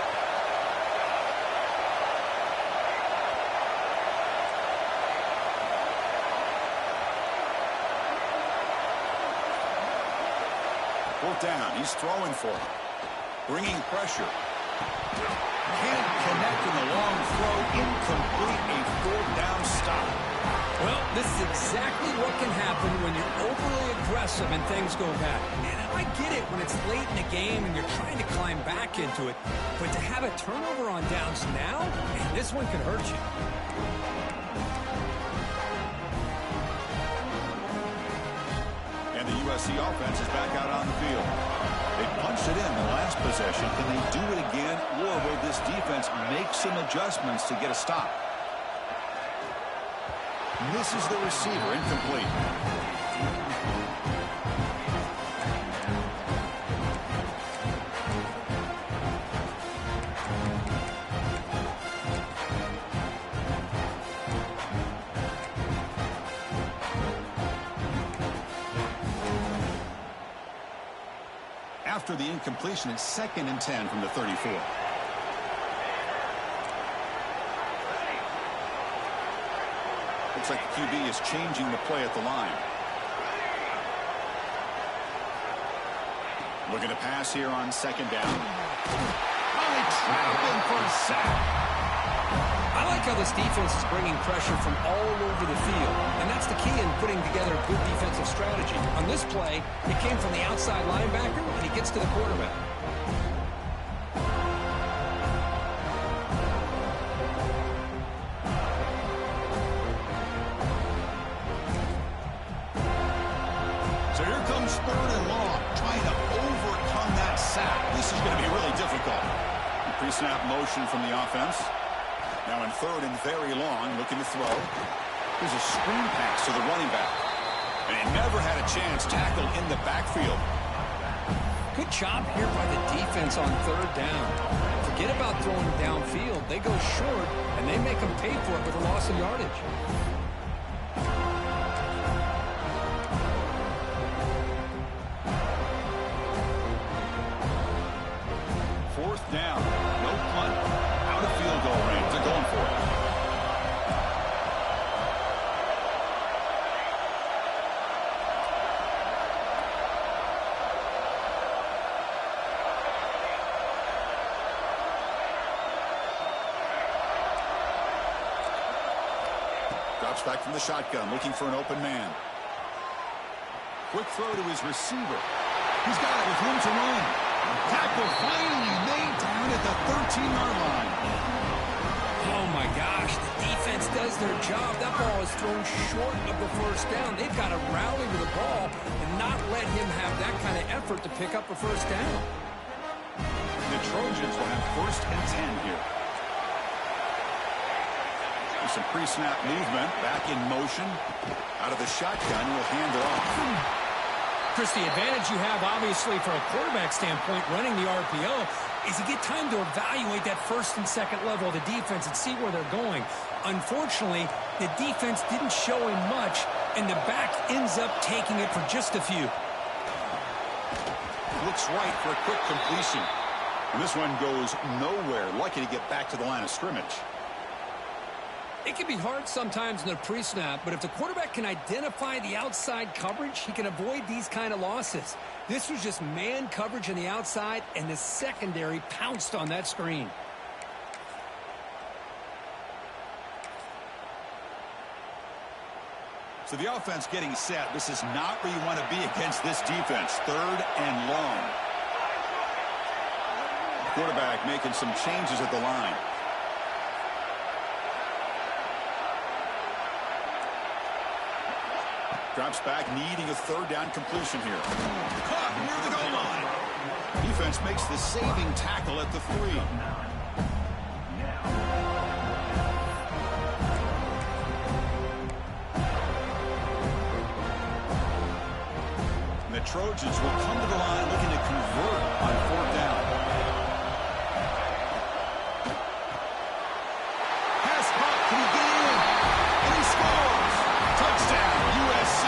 Fourth down, he's throwing for it. Bringing pressure. Can't connect in the long throw. Incomplete, a fourth down stop. Well, this is exactly what can happen when you're overly aggressive and things go bad. And I get it when it's late in the game and you're trying to climb back into it. But to have a turnover on downs now, man, this one can hurt you. And the USC offense is back out on the field. They punched it in the last possession. Can they do it again, or will this defense make some adjustments to get a stop? Misses the receiver, incomplete. After the incompletion, it's 2nd and 10 from the 34. Looks like the QB is changing the play at the line. Looking to pass here on 2nd down. Oh, they trap him for a sack. I like how this defense is bringing pressure from all over the field, and that's the key in putting together a good defensive strategy. On this play, it came from the outside linebacker, and he gets to the quarterback. So here comes 3rd and long, trying to overcome that sack. This is going to be really difficult. Pre-snap motion from the offense. Now in 3rd and very long, looking to throw. Here's a screen pass to the running back. And he never had a chance, tackled in the backfield. Good job here by the defense on 3rd down. Forget about throwing downfield. They go short, and they make them pay for it with a loss of yardage. Fourth down, no punt, out of field goal range. They're going for it. Drops back from the shotgun, looking for an open man. Quick throw to his receiver. He's got it with room to run. Tackle finally made down at the 13-yard line. Oh, my gosh. The defense does their job. That ball is thrown short of the first down. They've got to rally to the ball and not let him have that kind of effort to pick up a first down. The Trojans will have 1st and 10 here. There's some pre-snap movement. Back in motion. Out of the shotgun, will hand it off. Chris, the advantage you have, obviously, from a quarterback standpoint, running the RPO, is you get time to evaluate that 1st and 2nd level of the defense and see where they're going. Unfortunately, the defense didn't show him much, and the back ends up taking it for just a few. Looks right for a quick completion. And this one goes nowhere. Lucky to get back to the line of scrimmage. It can be hard sometimes in the pre-snap, but if the quarterback can identify the outside coverage, he can avoid these kind of losses. This was just man coverage on the outside, and the secondary pounced on that screen. So the offense getting set. This is not where you want to be against this defense. 3rd and long. Quarterback making some changes at the line. Drops back, needing a third down completion here. Caught near the goal line. Defense makes the saving tackle at the 3. And the Trojans will come to the line looking to convert on 4th down. Pass caught. Can he get in? And he scores. Touchdown, USC.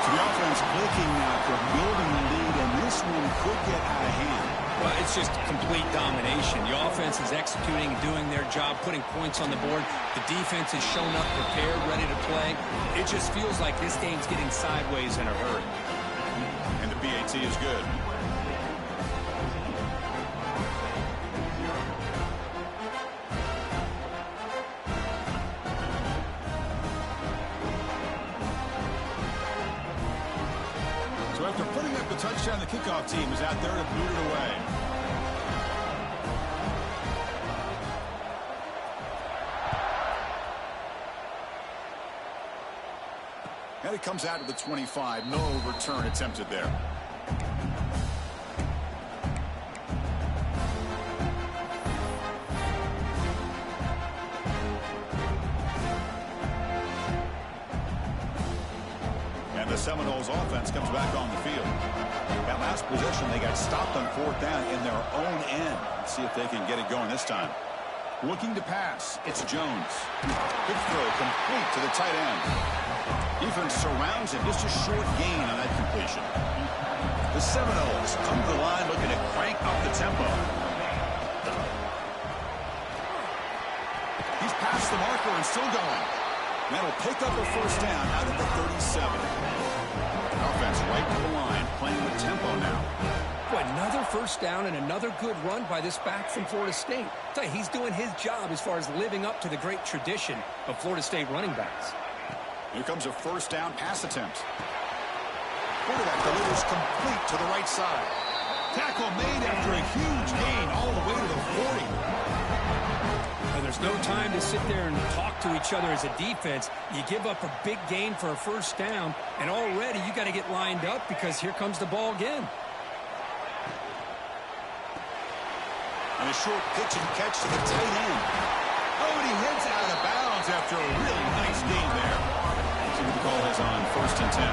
So the offense clicking now for building the lead, and this one could get out of hand. Well, it's just complete domination. The offense is executing and doing their job, putting points on the board. The defense has shown up, prepared, ready to play. It just feels like this game's getting sideways in a hurry. And the PAT is good. So after putting up the touchdown, the kickoff team is out there to boot it away. And it comes out to the 25. No return attempted there. And the Seminoles offense comes back on the field. That last possession, they got stopped on 4th down in their own end. Let's see if they can get it going this time. Looking to pass, it's Jones. Good throw, complete to the tight end. Defense surrounds him, just a short gain on that completion. The Seminoles come to the line looking to crank up the tempo. He's past the marker and still going. That'll pick up a first down out of the 37. Offense right to the line, playing with tempo now. Boy, another first down and another good run by this back from Florida State. I tell you, he's doing his job as far as living up to the great tradition of Florida State running backs. Here comes a first down pass attempt. Quarterback delivers complete to the right side. Tackle made after a huge gain all the way to the 40. Now, there's no time to sit there and talk to each other as a defense. You give up a big gain for a first down, and already you got to get lined up because here comes the ball again. And a short pitch and catch to the tight end. Oh, and he heads out of bounds after a really nice gain there. See what the call is on 1st and 10.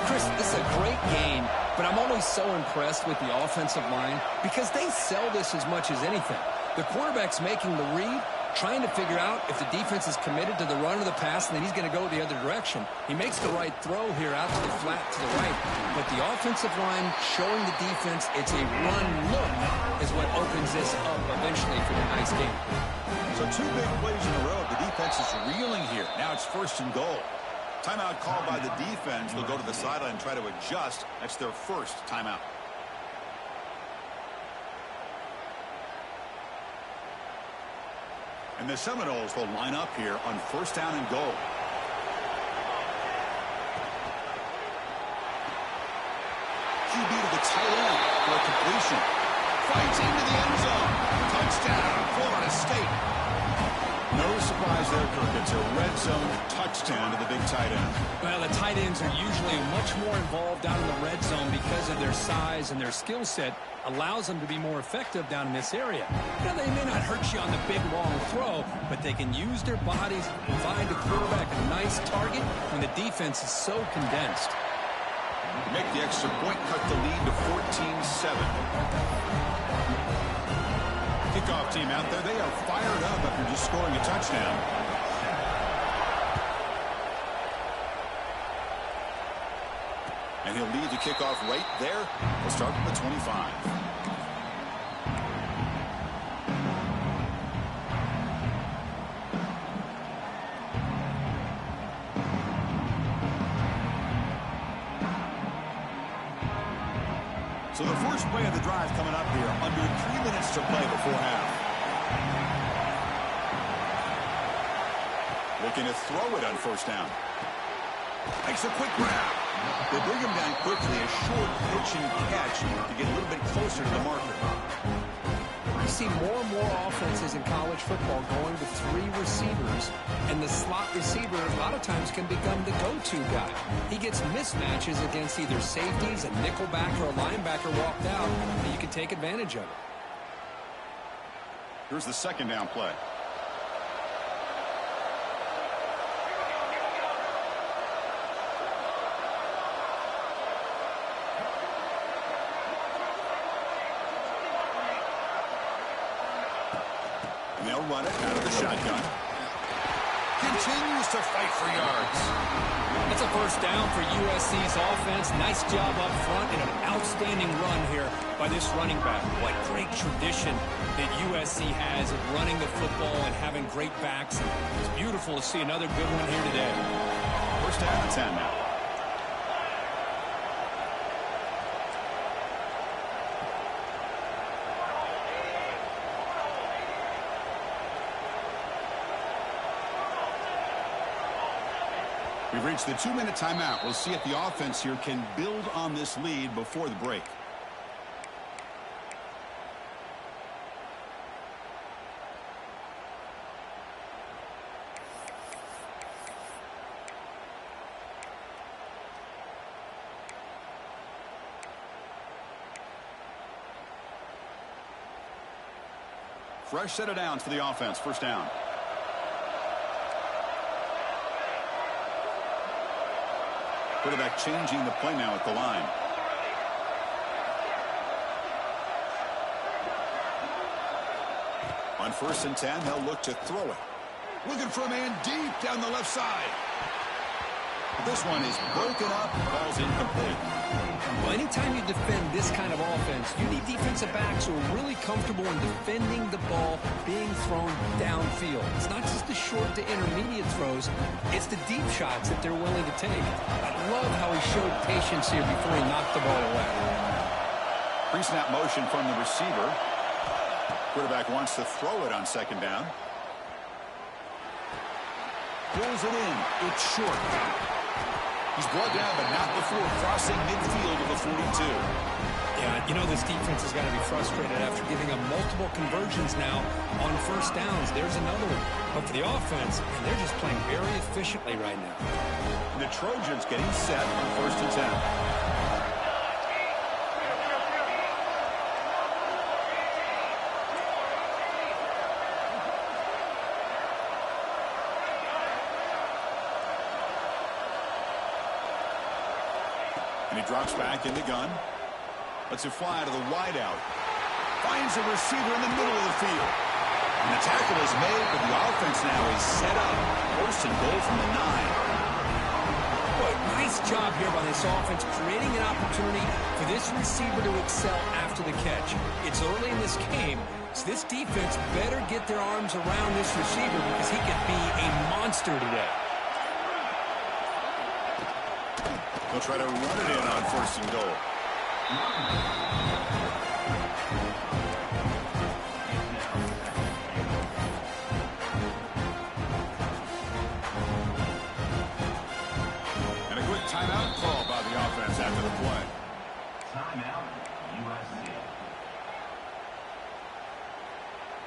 Chris, this is a great game, but I'm always so impressed with the offensive line because they sell this as much as anything. The quarterback's making the read, trying to figure out if the defense is committed to the run or the pass, and then he's going to go the other direction. He makes the right throw here out to the flat to the right, but the offensive line showing the defense it's a run look is what opens this up eventually for the nice game. So 2 big plays in a row. The defense is reeling here. Now it's 1st and goal. Timeout called by the defense. They'll go to the sideline and try to adjust. That's their first timeout. And the Seminoles will line up here on 1st down and goal. QB to the tight end for a completion. Fights into the end zone. Touchdown, Florida State. No surprise there, Kirk. It's a red zone touchdown to the big tight end. Well, the tight ends are usually much more involved down in the red zone because of their size and their skill set allows them to be more effective down in this area. Now, they may not hurt you on the big, long throw, but they can use their bodies to provide the quarterback a nice target when the defense is so condensed. Make the extra point, cut the lead to 14-7. Kickoff team out there. They are fired up after just scoring a touchdown. And he'll lead the kickoff right there. We'll start from the 25. So the first play of the drive coming up here. Under 3 minutes to play before half. Looking to throw it on 1st down. Makes a quick grab. They bring him down quickly, a short pitch and catch to get a little bit closer to the marker. You see more and more offenses in college football going to 3 receivers, and the slot receiver a lot of times can become the go-to guy. He gets mismatches against either safeties, a nickelback, or a linebacker walked out, and you can take advantage of it. Here's the second down play. And they'll run it out of the shotgun. Continues to fight for yards. That's a first down for USC's offense. Nice job up front and an outstanding run here by this running back. What great tradition that USC has of running the football and having great backs. It's beautiful to see another good one here today. First down and 10 now. We've reached the 2-minute timeout. We'll see if the offense here can build on this lead before the break. Fresh set of downs for the offense. First down. Quarterback changing the play now at the line. On 1st and 10, they'll look to throw it. Looking for a man deep down the left side. This one is broken up, ball's incomplete. Well, anytime you defend this kind of offense, you need defensive backs who are really comfortable in defending the ball being thrown downfield. It's not just the short to intermediate throws, it's the deep shots that they're willing to take. I love how he showed patience here before he knocked the ball away. Pre-snap motion from the receiver. Quarterback wants to throw it on 2nd down. Pulls it in. It's short. He's brought down, but not before crossing midfield of the 42. Yeah, you know this defense has got to be frustrated after giving up multiple conversions now on 1st downs. There's another one. But for the offense, and they're just playing very efficiently right now. The Trojans getting set on 1st and 10. And he drops back in the gun. Lets it fly to the wideout. Finds a receiver in the middle of the field. And the tackle is made, but the offense now is set up. 1st and goal from the 9. Boy, nice job here by this offense, creating an opportunity for this receiver to excel after the catch. It's early in this game, so this defense better get their arms around this receiver because he could be a monster today. They'll try to run it in on 1st and goal. And a quick timeout call by the offense after the play. Timeout, USC.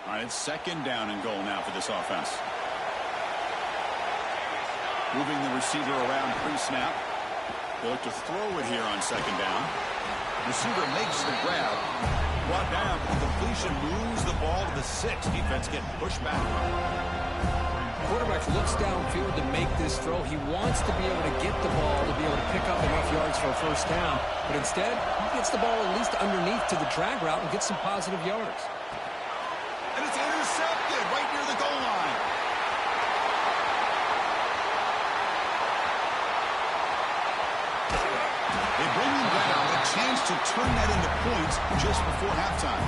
All right, it's 2nd down and goal now for this offense. Moving the receiver around pre-snap. They look to throw it here on 2nd down. Receiver makes the grab. Brought down, but the completion moves the ball to the 6. Defense getting pushed back. Quarterback looks downfield to make this throw. He wants to be able to get the ball to be able to pick up enough yards for a 1st down. But instead, he gets the ball at least underneath to the drag route and gets some positive yards. And it's intercepted right near the goal line. They bring him down, a chance to turn that into points just before halftime.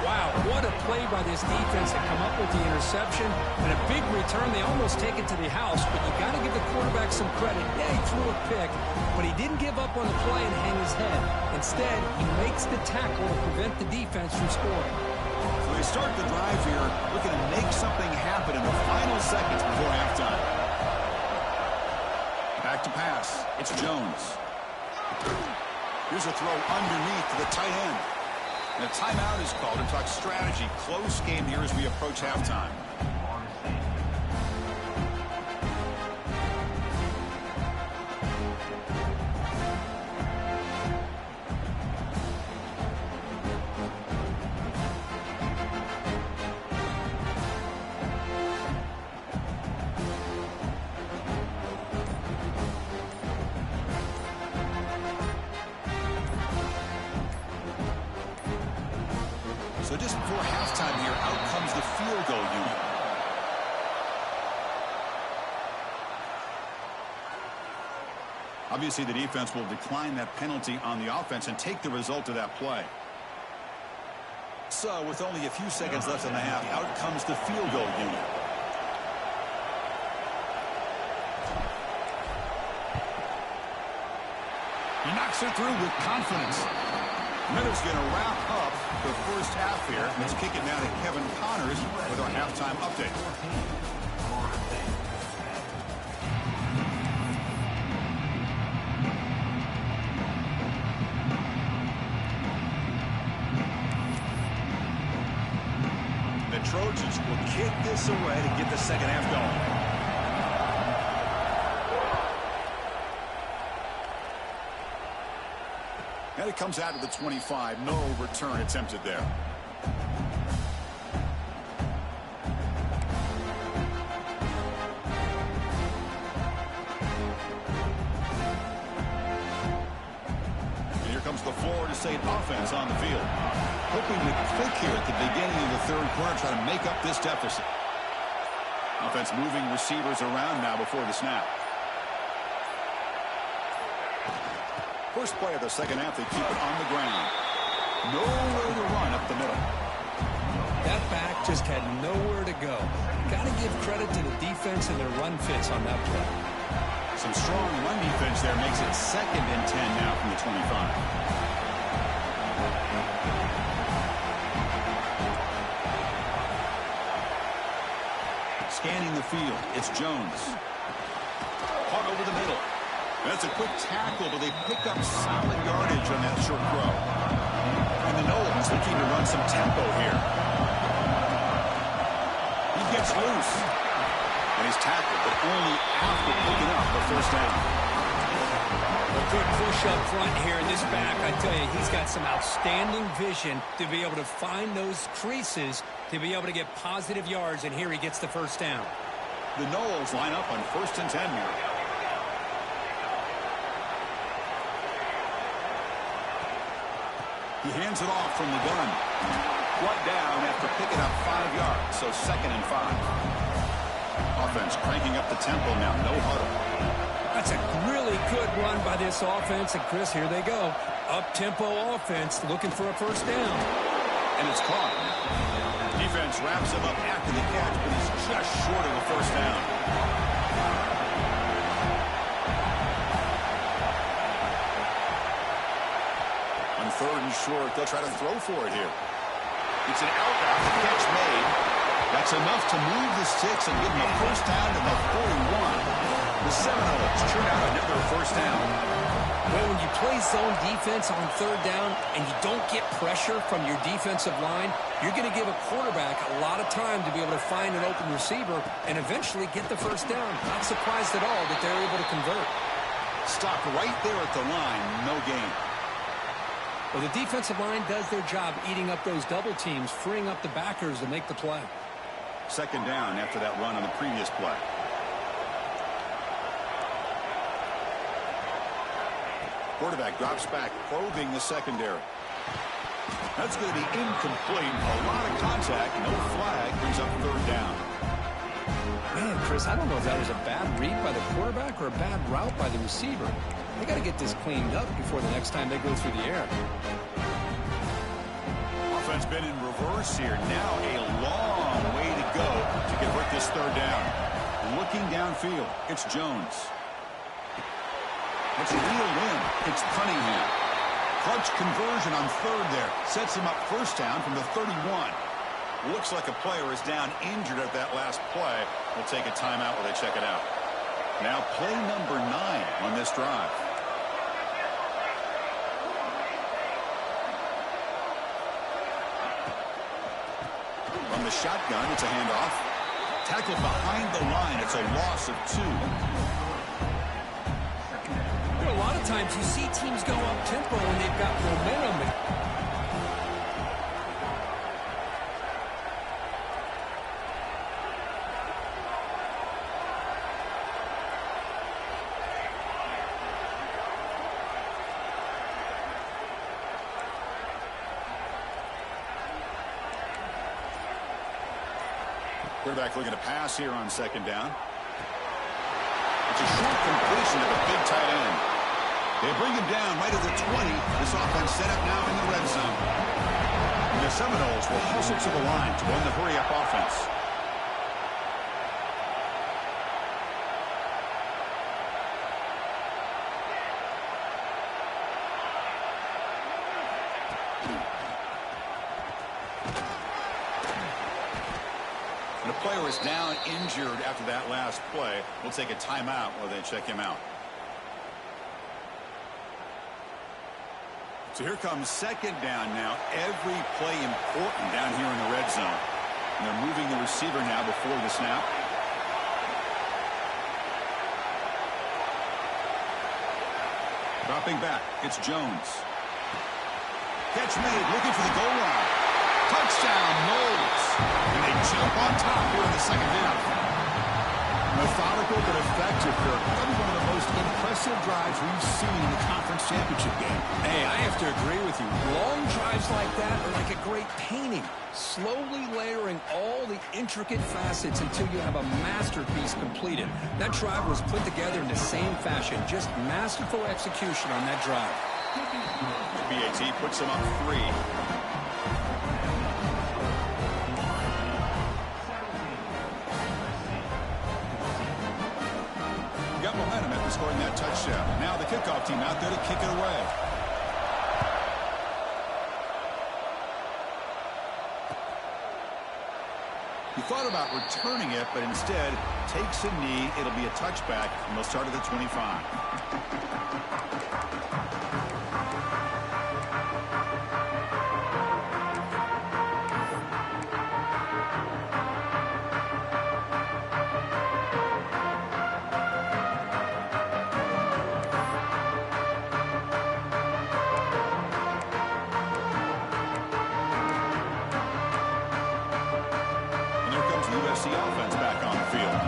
Wow, what a play by this defense to come up with the interception and a big return. They almost take it to the house, but you got to give the quarterback some credit. Yeah, he threw a pick, but he didn't give up on the play and hang his head. Instead, he makes the tackle to prevent the defense from scoring. So they start the drive here, looking to make something happen in the final seconds before halftime. Back to pass. It's Jones. Here's a throw underneath to the tight end. And a timeout is called to talk strategy. Close game here as we approach halftime. So just before halftime here, out comes the field goal unit. Obviously, the defense will decline that penalty on the offense and take the result of that play. So with only a few seconds left in the half, out comes the field goal unit. He knocks it through with confidence. Miller's going to wrap up the first half here. Let's kick it now to Kevin Connors with our halftime update. The Trojans will kick this away to get the second half going. And it comes out of the 25. No return attempted there. And here comes the Florida State offense on the field. Hoping to click here at the beginning of the third quarter, try to make up this deficit. Offense moving receivers around now before the snap. First play of the second half, they keep it on the ground. Nowhere to run up the middle. That back just had nowhere to go. Got to give credit to the defense and their run fits on that play. Some strong run defense there makes it 2nd and 10 now from the 25. Scanning the field, it's Jones. Caught over the middle. That's a quick tackle, but they pick up solid yardage on that short throw. And the Nolan's looking to run some tempo here. He gets loose. And he's tackled, but only after picking up the first down. A good push up front here in this back. I tell you, he's got some outstanding vision to be able to find those creases, to be able to get positive yards, and here he gets the first down. The Noles line up on 1st and 10 here. He hands it off from the gun. Brought down after picking up 5 yards, so 2nd and 5. Offense cranking up the tempo now, no huddle. That's a really good run by this offense, and Chris, here they go. Up-tempo offense looking for a first down. And it's caught. Defense wraps him up after the catch, but he's just short of the first down. On 3rd and short, they'll try to throw for it here. It's an out-route, the catch made. That's enough to move the sticks and give them a first down to the 41. The Seminoles churn out another first down. Well, when you play zone defense on 3rd down and you don't get pressure from your defensive line, you're going to give a quarterback a lot of time to be able to find an open receiver and eventually get the first down. Not surprised at all that they're able to convert. Stopped right there at the line, no gain. Well, the defensive line does their job eating up those double teams, freeing up the backers to make the play. 2nd down after that run on the previous play. Quarterback drops back, probing the secondary. That's going to be incomplete. A lot of contact, no flag, brings up 3rd down. Man, Chris, I don't know if that was a bad read by the quarterback or a bad route by the receiver. They got to get this cleaned up before the next time they go through the air. Offense been in reverse here. Now a long way to go to convert this 3rd down. Looking downfield, it's Jones. It's reeled in. It's Cunningham. Clutch conversion on 3rd there. Sets him up first down from the 31. Looks like a player is down injured at that last play. We'll take a timeout while they check it out. Now play number 9 on this drive. the shotgun. It's a handoff. Tackled behind the line. It's a loss of 2. A lot of times you see teams go up tempo when they've got momentum. Quarterback looking to pass here on 2nd down. It's a short completion to the big tight end. They bring him down right at the 20. This offense set up now in the red zone. And the Seminoles will hustle to the line to run the hurry-up offense. And a player is down injured after that last play. We'll take a timeout while they check him out. So here comes 2nd down now. Every play important down here in the red zone. And they're moving the receiver now before the snap. Dropping back, it's Jones. Catch made, looking for the goal line. Touchdown, Noles. And they jump on top here in the 2nd half. Methodical but effective, Kirk. Probably one of the most impressive drives we've seen in the conference championship game. Hey, I have to agree with you. Long drives like that are like a great painting. Slowly layering all the intricate facets until you have a masterpiece completed. That drive was put together in the same fashion. Just masterful execution on that drive. BAT puts them up 3. Got momentum after scoring that touchdown. Now the kickoff team out there to kick it away. He thought about returning it, but instead takes a knee. It'll be a touchback, and they'll start at the 25. USC offense back on the field.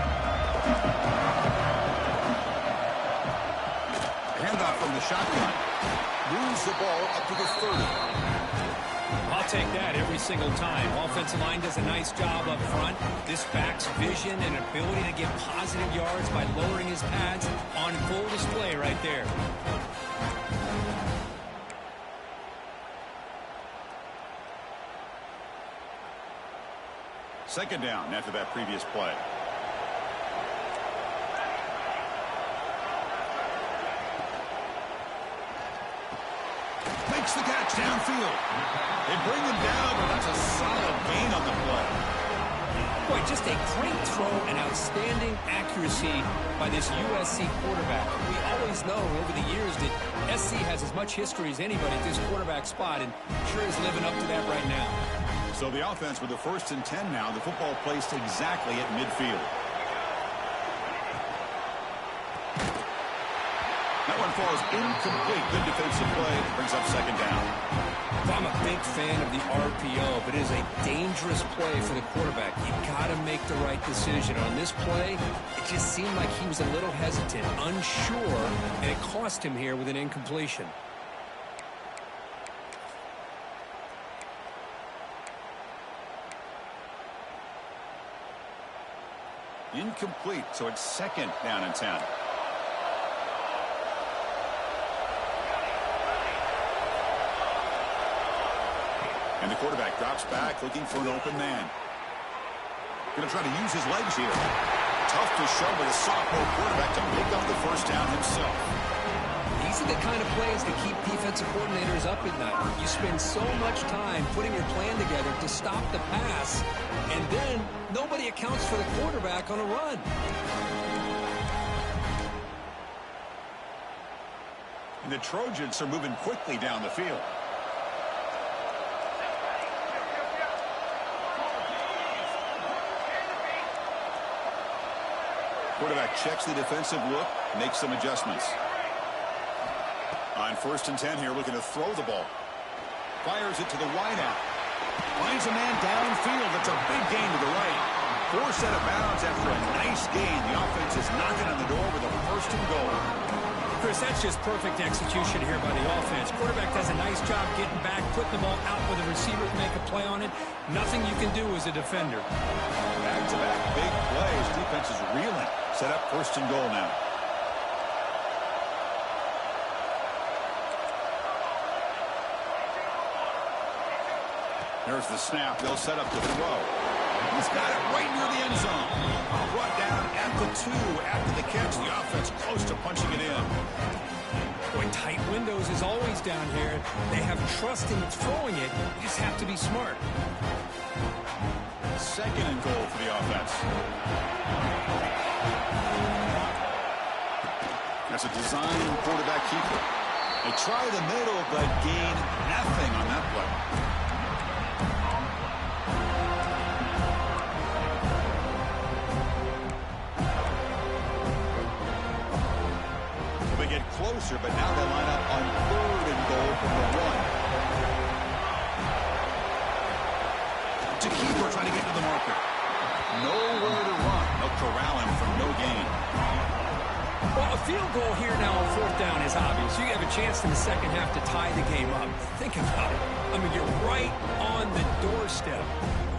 Handoff from the shotgun. Moves the ball up to the 30. I'll take that every single time. Offensive line does a nice job up front. This back's vision and ability to get positive yards by lowering his pads on full display right there. Second down after that previous play. Makes the catch downfield. They bring him down, but that's a solid gain on the play. Boy, just a great throw and outstanding accuracy by this USC quarterback. We always know over the years that SC has as much history as anybody at this quarterback spot, and sure is living up to that right now. So the offense with the 1st and 10 now. The football placed exactly at midfield. That one falls incomplete. Good defensive play. Brings up 2nd down. I'm a big fan of the RPO, but it is a dangerous play for the quarterback. You got to make the right decision. On this play, it just seemed like he was a little hesitant, unsure, and it cost him here with an incompletion. Incomplete, so it's 2nd down and 10. And the quarterback drops back, looking for an open man. Going to try to use his legs here. Tough to show with a sophomore quarterback to pick up the 1st down himself. These are the kind of plays that keep defensive coordinators up at night. You spend so much time putting your plan together to stop the pass, and then nobody accounts for the quarterback on a run. And the Trojans are moving quickly down the field. Quarterback checks the defensive look, makes some adjustments. On 1st and 10 here, looking to throw the ball. Fires it to the wideout. Finds a man downfield. That's a big gain to the right. Forced out of bounds after a nice gain. The offense is knocking on the door with a 1st and goal. Chris, that's just perfect execution here by the offense. Quarterback does a nice job getting back, putting the ball out where the receiver can make a play on it. Nothing you can do as a defender. Back-to-back big plays. Defense is reeling. Set up 1st and goal now. There's the snap. They'll set up the throw. He's got it right near the end zone. Brought down at the 2 after the catch. The offense close to punching it in. Boy, tight windows is always down here. They have trust in throwing it. You just have to be smart. 2nd and goal for the offense. That's a design quarterback keeper. They try the middle, but gain nothing on that play. Closer, but now they line up on 3rd and goal from the 1. To keeper trying to get to the marker. Nowhere to run. They'll corral him for no gain. Well, a field goal here now on 4th down is obvious. You have a chance in the second half to tie the game up. Think about it. I mean, you're right on the doorstep.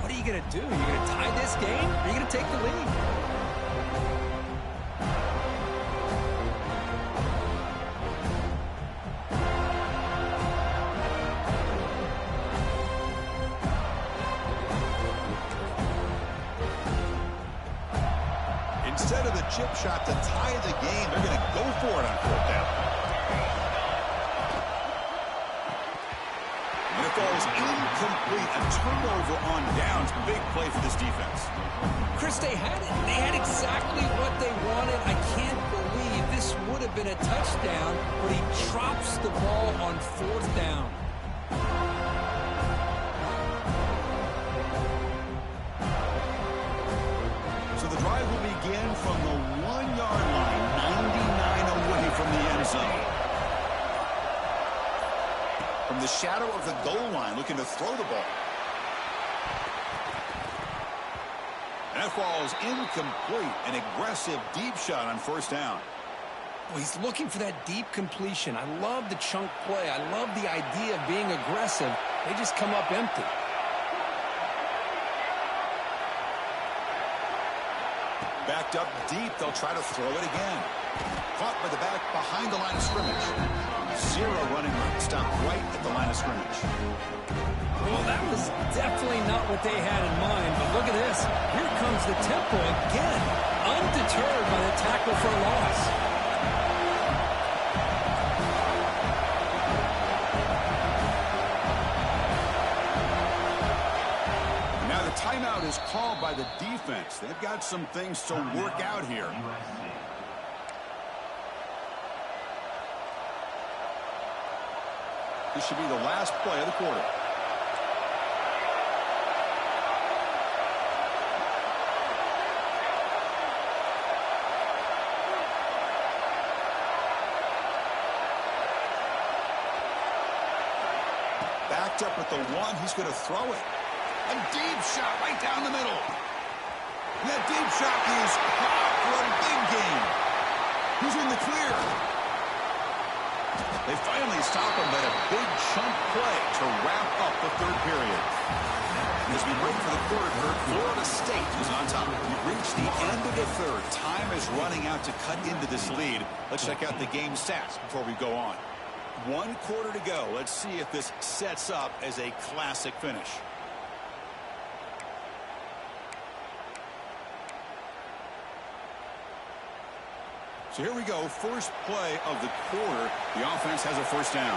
What are you going to do? Are you going to tie this game? Or are you going to take the lead? Instead of the chip shot to tie the game, they're going to go for it on 4th down. And it falls incomplete. A turnover on downs. Big play for this defense. Chris, they had it. They had exactly what they wanted. I can't believe this would have been a touchdown, but he drops the ball on 4th down. Drive will begin from the 1-yard line, 99 away from the end zone. From the shadow of the goal line, looking to throw the ball. And that falls incomplete. An aggressive deep shot on 1st down. Well, he's looking for that deep completion. I love the chunk play. I love the idea of being aggressive. They just come up empty. Backed up deep, they'll try to throw it again. Caught by the back behind the line of scrimmage. 0 running room. Stopped right at the line of scrimmage. Well, that was definitely not what they had in mind, but look at this. Here comes the tempo again. Undeterred by the tackle for a loss. Timeout is called by the defense. They've got some things to work out here. This should be the last play of the quarter. Backed up at the 1. He's going to throw it. A deep shot right down the middle. And that deep shot is caught for a big gain. He's in the clear. They finally stop him, but a big chunk play to wrap up the 3rd period. As we wait for the 3rd, Florida State is on top. We've reached the end of the 3rd. Time is running out to cut into this lead. Let's check out the game stats before we go on. 1 quarter to go. Let's see if this sets up as a classic finish. So here we go, first play of the quarter. The offense has a 1st down.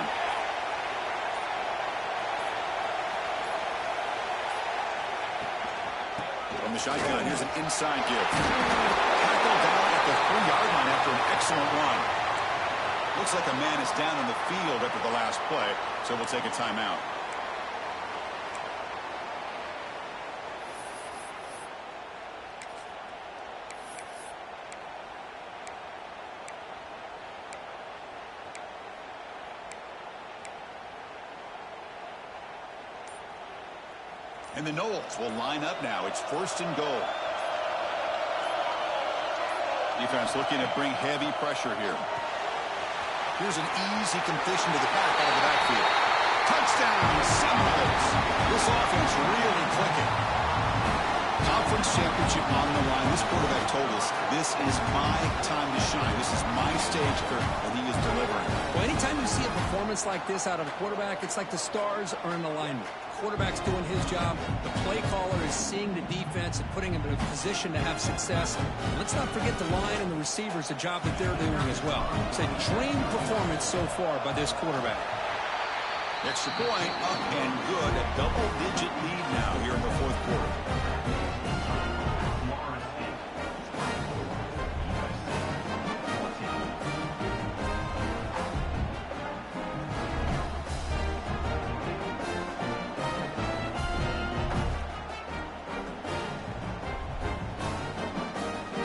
From the shotgun, here's an inside give. Tackled down at the 3-yard line after an excellent run. Looks like a man is down in the field after the last play, so we'll take a timeout. And the Knowles will line up now. It's 1st and goal. Defense looking to bring heavy pressure here. Here's an easy completion to the back out of the backfield. Touchdown, Seminoles. This offense really clicking. Conference championship on the line. This quarterback told us, this is my time to shine. This is my stage, Kirk, and he is delivering. Well, anytime you see a performance like this out of a quarterback, it's like the stars are in alignment. Quarterback's doing his job. The play caller is seeing the defense and putting him in a position to have success. And let's not forget the line and the receivers, the job that they're doing as well. It's a dream performance so far by this quarterback. Extra point, up and good. A double-digit lead now here in the 4th quarter.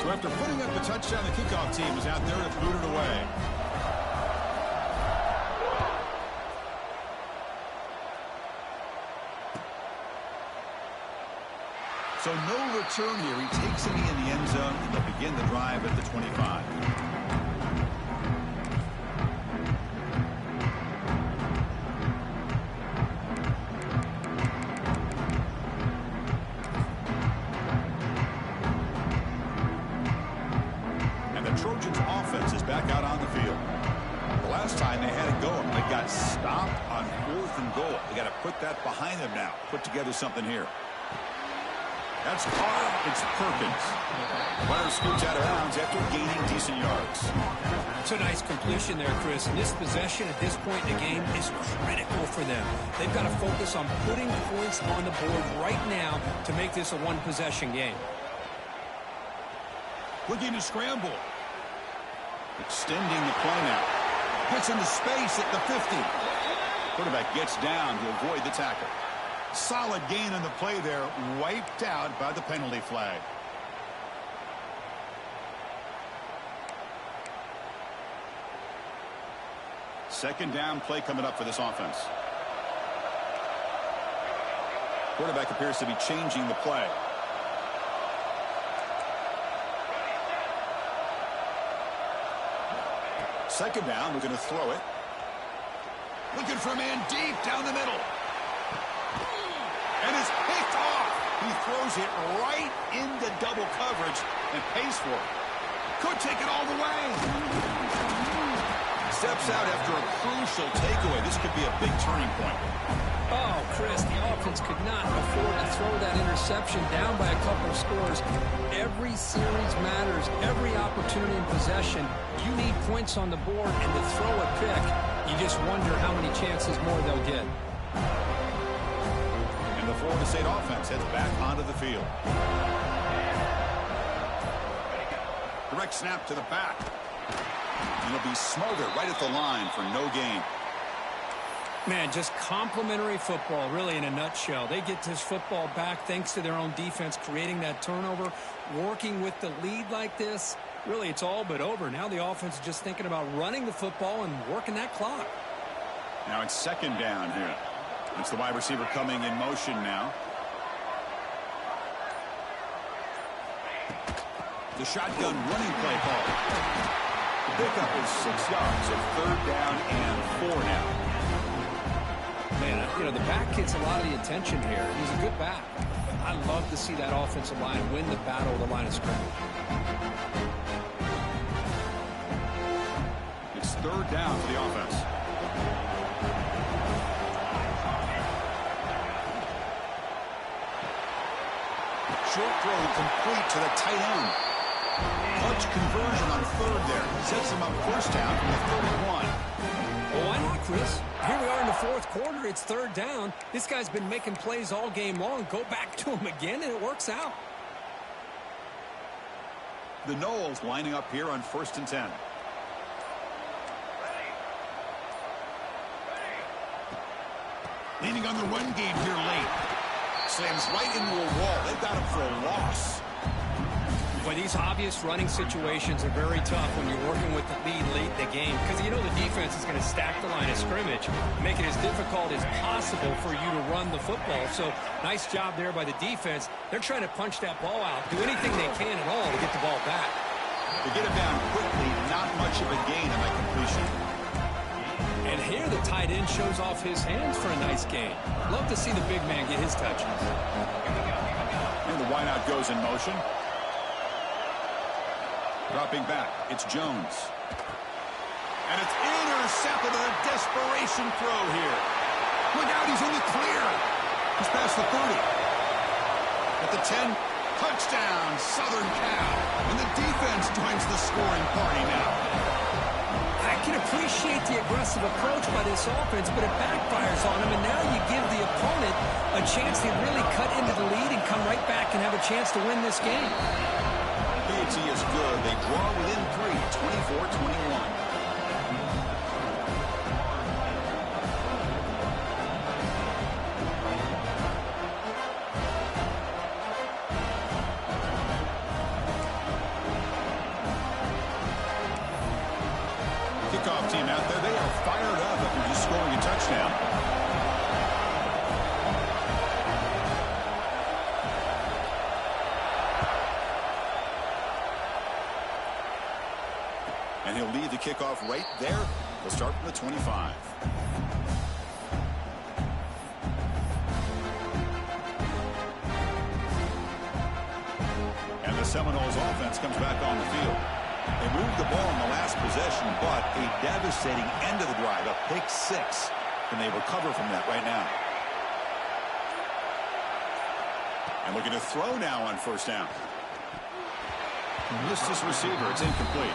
So after putting up the touchdown, the kickoff team is out there to boot it away. So no return here. He takes it in the end zone, and they'll begin the drive at the 25. And the Trojans' offense is back out on the field. The last time they had it going, they got stopped on 4th and goal. They got to put that behind them now. Put together something here. That's caught. It's Perkins. Runner scoots out of bounds after gaining decent yards. It's a nice completion there, Chris. And this possession at this point in the game is critical for them. They've got to focus on putting points on the board right now to make this a one-possession game. Looking to scramble. Extending the play now. Gets into space at the 50. Quarterback gets down to avoid the tackle. Solid gain on the play there, wiped out by the penalty flag. Second down play coming up for this offense. Quarterback appears to be changing the play. Second down, we're going to throw it. Looking for a man deep down the middle. And it's picked off. He throws it right into double coverage and pays for it. Could take it all the way. Steps out after a crucial takeaway. This could be a big turning point. Oh, Chris, the offense could not afford to throw that interception down by a couple of scores. Every series matters. Every opportunity in possession. You need points on the board, and to throw a pick, you just wonder how many chances more they'll get. The Florida State offense heads back onto the field. Direct snap to the back. And it'll be smothered right at the line for no gain. Man, just complimentary football, really, in a nutshell. They get this football back thanks to their own defense, creating that turnover, working with the lead like this. Really, it's all but over. Now the offense is just thinking about running the football and working that clock. Now it's second down here. It's the wide receiver coming in motion now. The shotgun running play call. The pickup is 6 yards, so third down and 4 now. Man, you know, the back gets a lot of the attention here. He's a good back. I love to see that offensive line win the battle of the line of scrimmage. It's third down for the offense. Short throw complete to the tight end. Clutch conversion on third there. Sets him up first down from the 31. Well, why not, Chris? Here we are in the 4th quarter. It's third down. This guy's been making plays all game long. Go back to him again, and it works out. The Knowles lining up here on 1st and 10. Leaning on the run game here late. Slams right into a wall. They've got him for a loss. Well, these obvious running situations are very tough when you're working with the lead late in the game because you know the defense is going to stack the line of scrimmage, make it as difficult as possible for you to run the football. So nice job there by the defense. They're trying to punch that ball out, do anything they can at all to get the ball back. To get it down quickly, not much of a gain on that completion. And here the tight end shows off his hands for a nice gain. Love to see the big man get his touches. And the wideout goes in motion. Dropping back, it's Jones. And it's intercepted on a desperation throw here. Look out, he's in the clear. He's past the 30. At the 10, touchdown, Southern Cal. And the defense joins the scoring party now. I can appreciate the aggressive approach by this offense, but it backfires on him, and now you give the opponent a chance to really cut into the lead and come right back and have a chance to win this game. P&T is good. They draw within 3, 24-21. Kickoff team out there, they are fired up after just scoring a touchdown. And he'll lead the kickoff right there. We'll start from the 25. And the Seminoles offense comes back on the field. They moved the ball in the last possession, but a devastating end of the drive, a pick 6. Can they recover from that right now? And looking to throw now on first down. Missed his receiver. It's incomplete.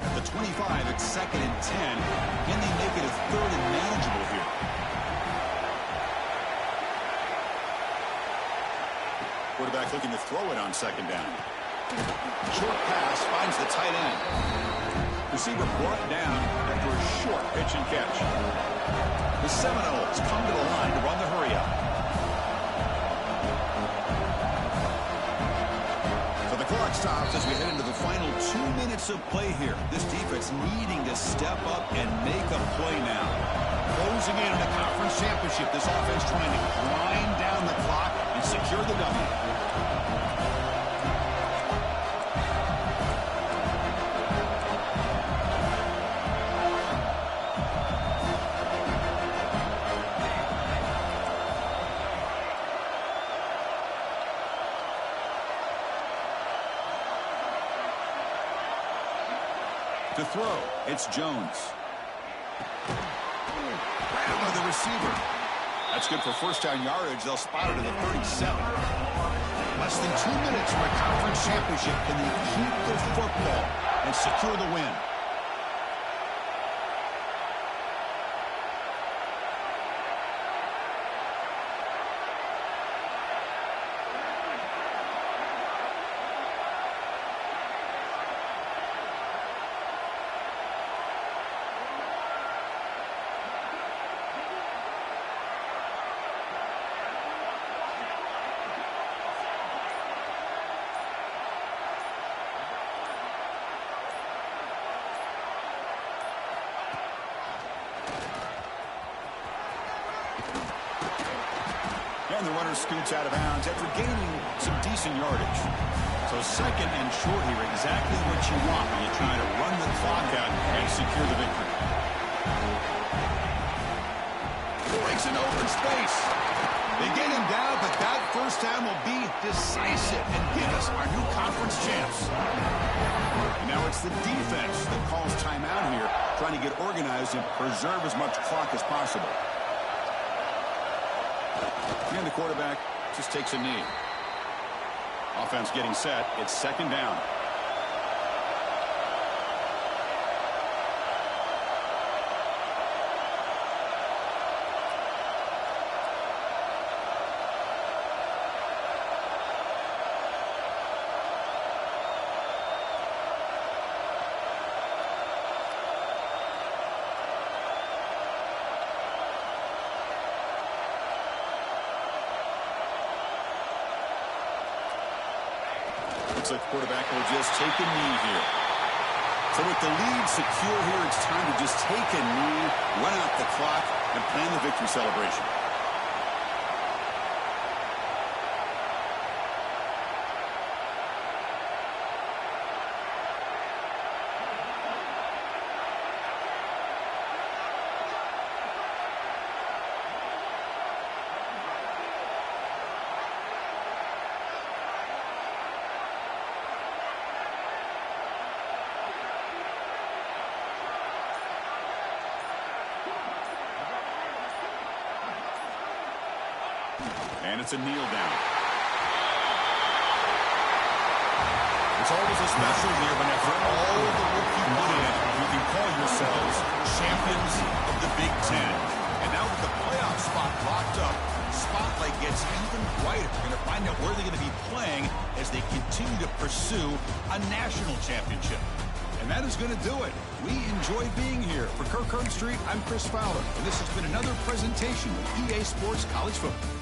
At the 25, it's 2nd and 10. Can they make it a 3rd and manageable here? Quarterback looking to throw it on 2nd down. Short pass finds the tight end. Receiver brought down after a short pitch and catch. The Seminoles come to the line to run the hurry up. So the clock stops as we head into the final 2 minutes of play here. This defense needing to step up and make a play now. Closing in on the conference championship, this offense trying to grind down the clock and secure the W. To throw, it's Jones. Grab by the receiver. That's good for first down yardage. They'll spot it at the 37. Less than 2 minutes for a conference championship. Can they keep the football and secure the win? And the runner scoots out of bounds after gaining some decent yardage. So 2nd and short here, exactly what you want when you're trying to run the clock out and secure the victory. Breaks an open space. They get him down, but that first time will be decisive and give us our new conference champs. And now it's the defense that calls timeout here, trying to get organized and preserve as much clock as possible. And the quarterback just takes a knee. Offense getting set. It's 2nd down. Looks like the quarterback will just take a knee here. So with the lead secure here, it's time to just take a knee, run out the clock, and plan the victory celebration. And it's a kneel down. It's always a special year when after all the work you put in, you can call yourselves champions of the Big Ten. And now with the playoff spot locked up, spotlight gets even brighter. We're going to find out where they're going to be playing as they continue to pursue a national championship. And that is going to do it. We enjoy being here. For Kirk Herbstreit, I'm Chris Fowler. And this has been another presentation of EA Sports College Football.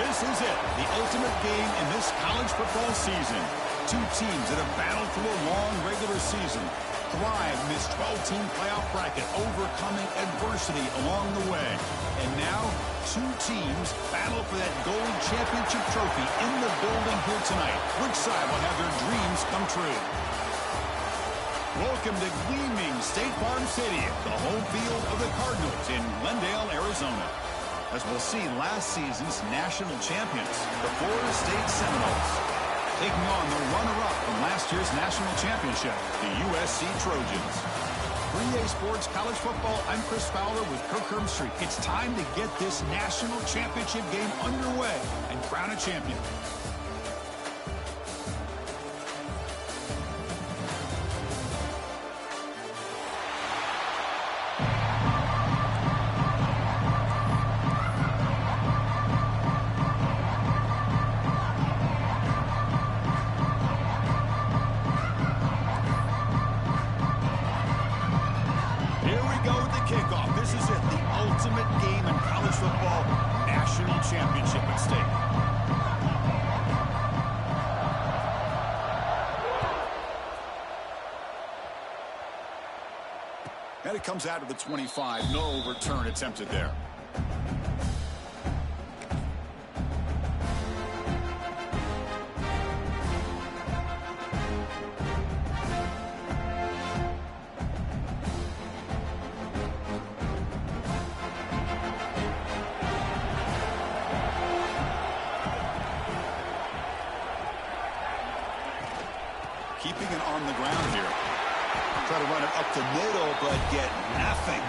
This is it, the ultimate game in this college football season. Two teams that have battled through a long regular season, thrive in this 12-team playoff bracket, overcoming adversity along the way. And now, two teams battle for that gold championship trophy in the building here tonight. Which side will have their dreams come true? Welcome to gleaming State Farm Stadium, the home field of the Cardinals in Glendale, Arizona. As we'll see last season's national champions, the Florida State Seminoles, taking on the runner-up from last year's national championship, the USC Trojans. For EA Sports College Football, I'm Chris Fowler with Kirk Herbstreit. It's time to get this national championship game underway and crown a champion. Kickoff. This is it, the ultimate game in college football, national championship at stake. And it comes out of the 25, no return attempted there. Keeping it on the ground here. Try to run it up the middle, but get nothing.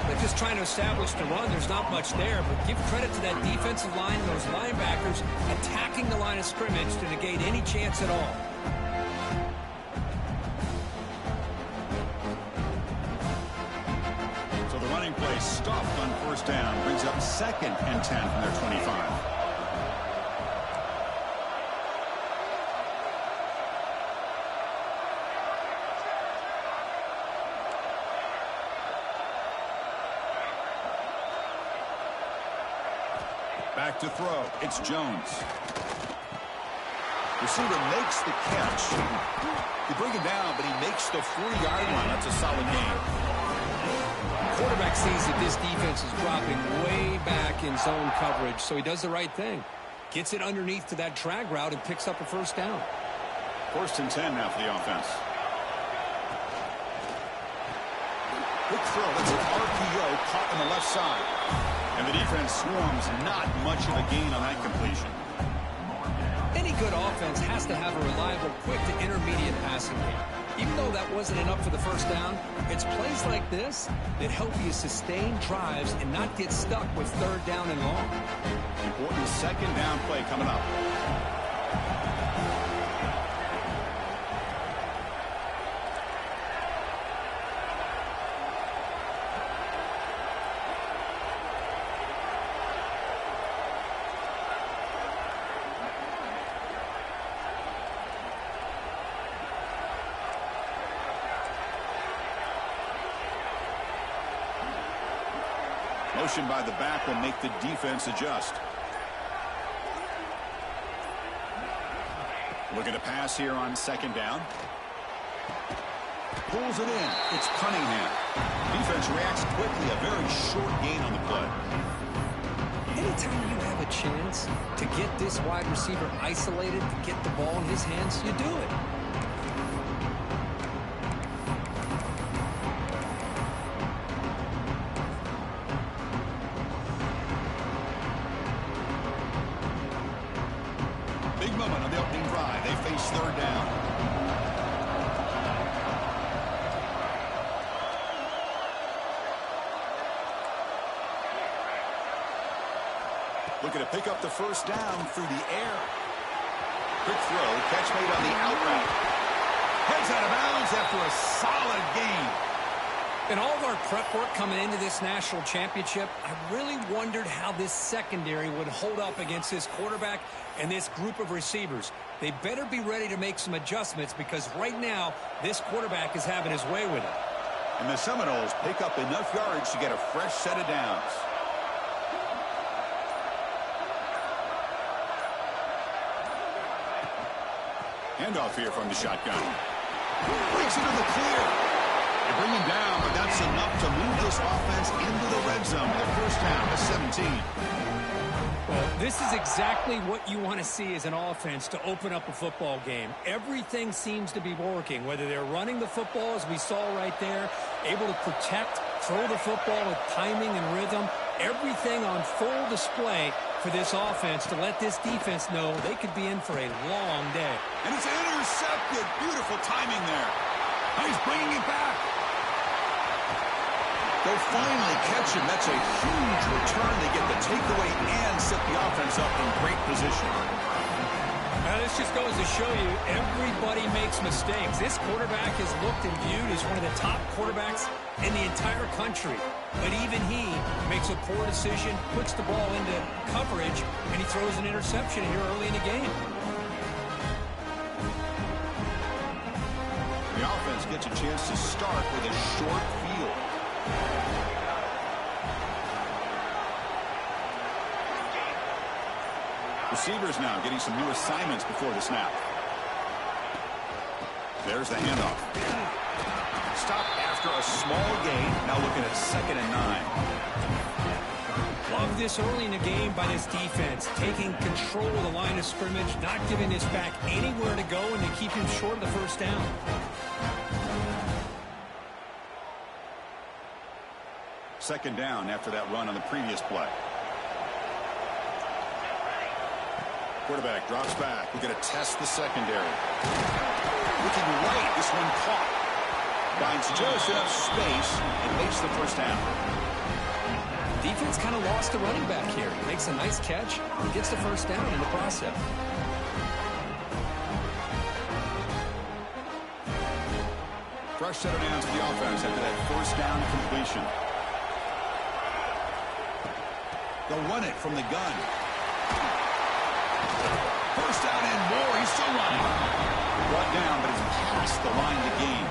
They're just trying to establish the run. There's not much there, but give credit to that defensive line, those linebackers attacking the line of scrimmage to negate any chance at all. So the running play stopped on first down, brings up 2nd and 10 from their 25. Back to throw. It's Jones. Receiver makes the catch. You bring it down, but he makes the 40-yard line. That's a solid gain. Quarterback sees that this defense is dropping way back in zone coverage, so he does the right thing. Gets it underneath to that drag route and picks up a first down. 1st and 10 now for the offense. Quick throw. That's an RPO caught on the left side. And the defense swarms, not much of a gain on that completion. Any good offense has to have a reliable, quick to intermediate passing game. Even though that wasn't enough for the first down, it's plays like this that help you sustain drives and not get stuck with 3rd down and long. Important 2nd down play coming up. Motion by the back will make the defense adjust. Looking to pass here on 2nd down. Pulls it in. It's Cunningham. Defense reacts quickly. A very short gain on the play. Anytime you have a chance to get this wide receiver isolated, to get the ball in his hands, you do it. Big moment on the opening drive. They face 3rd down. Looking to pick up the first down through the air. Quick throw. Catch made on the out route. Heads out of bounds after a solid gain. In all of our prep work coming into this national championship, I really wondered how this secondary would hold up against this quarterback and this group of receivers. They better be ready to make some adjustments because right now, this quarterback is having his way with it. And the Seminoles pick up enough yards to get a fresh set of downs. Handoff here from the shotgun. Breaks into the clear. They bring him down, but that's enough to move this offense into the red zone. Their first down is 17. Well, this is exactly what you want to see as an offense to open up a football game. Everything seems to be working, whether they're running the football, as we saw right there, able to protect, throw the football with timing and rhythm. Everything on full display for this offense to let this defense know they could be in for a long day. And it's intercepted. Beautiful timing there. And he's bringing it back. They'll finally catch him. That's a huge return. They get the takeaway and set the offense up in great position. Now, this just goes to show you everybody makes mistakes. This quarterback is looked and viewed as one of the top quarterbacks in the entire country. But even he makes a poor decision, puts the ball into coverage, and he throws an interception here early in the game. The offense gets a chance to start with a short field. Receivers now getting some new assignments before the snap. There's the handoff. Stop after a small gain. Now looking at 2nd and 9. Love this early in the game by this defense, taking control of the line of scrimmage, not giving this back anywhere to go, and to keep him short of the first down. Second down after that run on the previous play. Quarterback drops back. We're going to test the secondary. Looking right. This one caught. Finds just enough space and makes the first down. Defense kind of lost the running back here. Makes a nice catch and gets the first down in the process. Fresh set of downs to the offense after that first down completion. They'll run it from the gun. First down and more. He's still running. Brought down, but he's past the line to gain.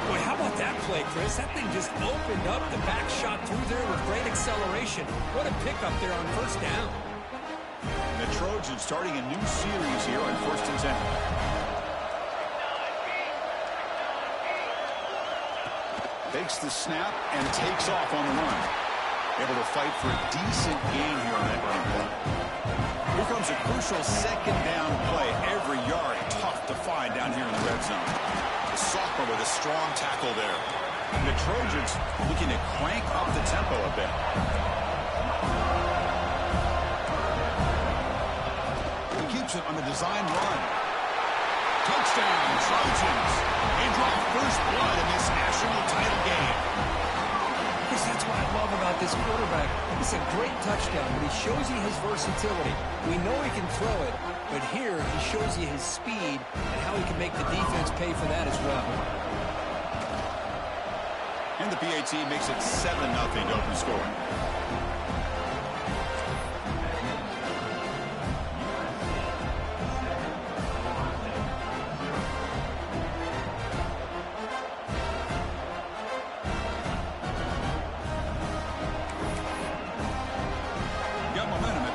Boy, how about that play, Chris? That thing just opened up. The back shot through there with great acceleration. What a pickup there on first down. The Trojans starting a new series here on 1st and 10. Takes the snap and takes off on the run. Able to fight for a decent gain here on that run play. Here comes a crucial 2nd down play. Every yard tough to find down here in the red zone. The sophomore with a strong tackle there. And the Trojans looking to crank up the tempo a bit. He keeps it on the design run. Touchdown, Trojans. They draw first blood in this national title game. That's what I love about this quarterback. It's a great touchdown, but he shows you his versatility. We know he can throw it, but here he shows you his speed and how he can make the defense pay for that as well. And the PAT makes it 7-0 to open score.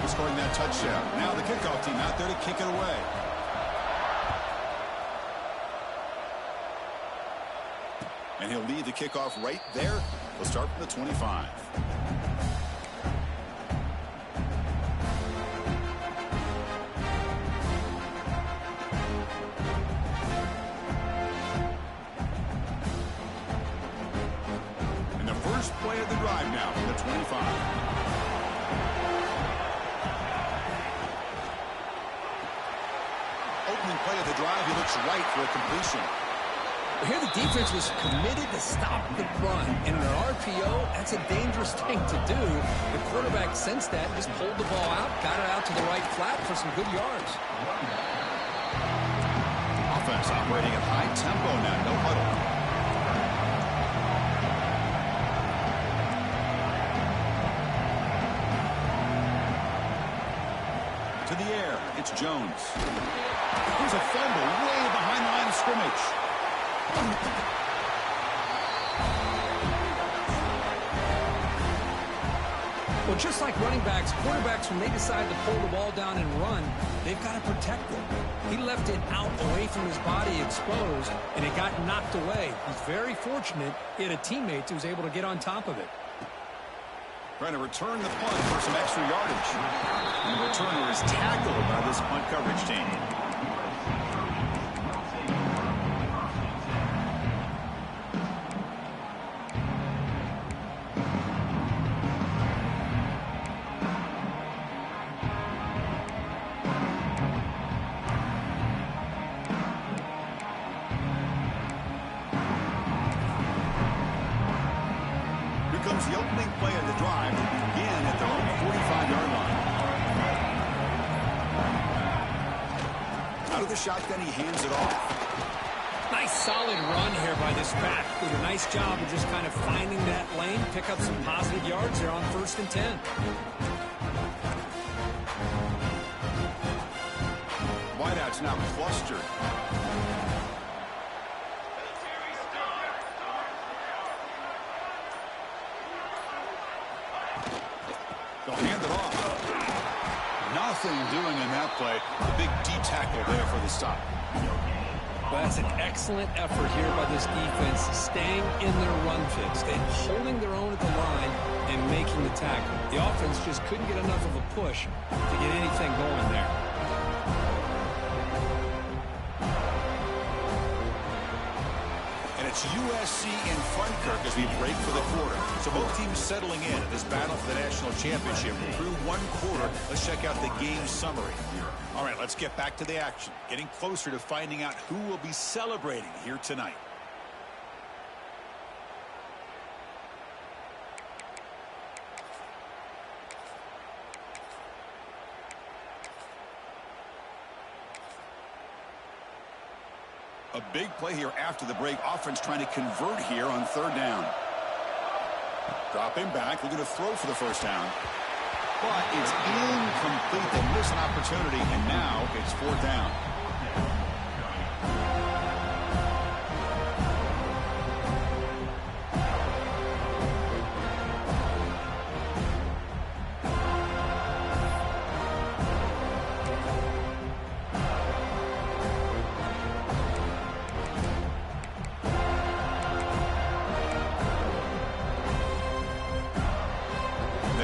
Scoring that touchdown. Now the kickoff team out there to kick it away. And he'll lead the kickoff right there. We'll start from the 25. And the first play of the drive now from the 25. Play of the drive, he looks right for a completion. Here the defense was committed to stop the run. In an RPO, that's a dangerous thing to do. The quarterback sensed that, just pulled the ball out, got it out to the right flat for some good yards. Offense operating at high tempo now, no huddle. To the air, it's Jones. Here's a fumble way behind the line of scrimmage. Well, Just like running backs, quarterbacks, when they decide to pull the ball down and run, they've got to protect it. He left it out away from his body exposed, and it got knocked away. He's very fortunate he had a teammate who was able to get on top of it. Trying to return the punt for some extra yardage. And the returner is tackled by this punt coverage team. The opening play of the drive to begin at their own 45-yard line. Out of the shotgun, he hands it off. Nice solid run here by this back. Did a nice job of just kind of finding that lane, pick up some positive yards there on 1st and 10. Wideouts now clustered. They'll hand it off. Nothing doing in that play. A big D tackle there for the stop. Well, that's an excellent effort here by this defense, staying in their run fix and holding their own at the line and making the tackle. The offense just couldn't get enough of a push to get anything going there. It's USC in front, Kirk, as we break for the quarter. So both teams settling in at this battle for the national championship. Through one quarter, let's check out the game summary. All right, let's get back to the action. Getting closer to finding out who will be celebrating here tonight. A big play here after the break. Offense trying to convert here on 3rd down. Dropping back, looking to throw for the 1st down. But it's incomplete. They miss an opportunity, and now it's 4th down.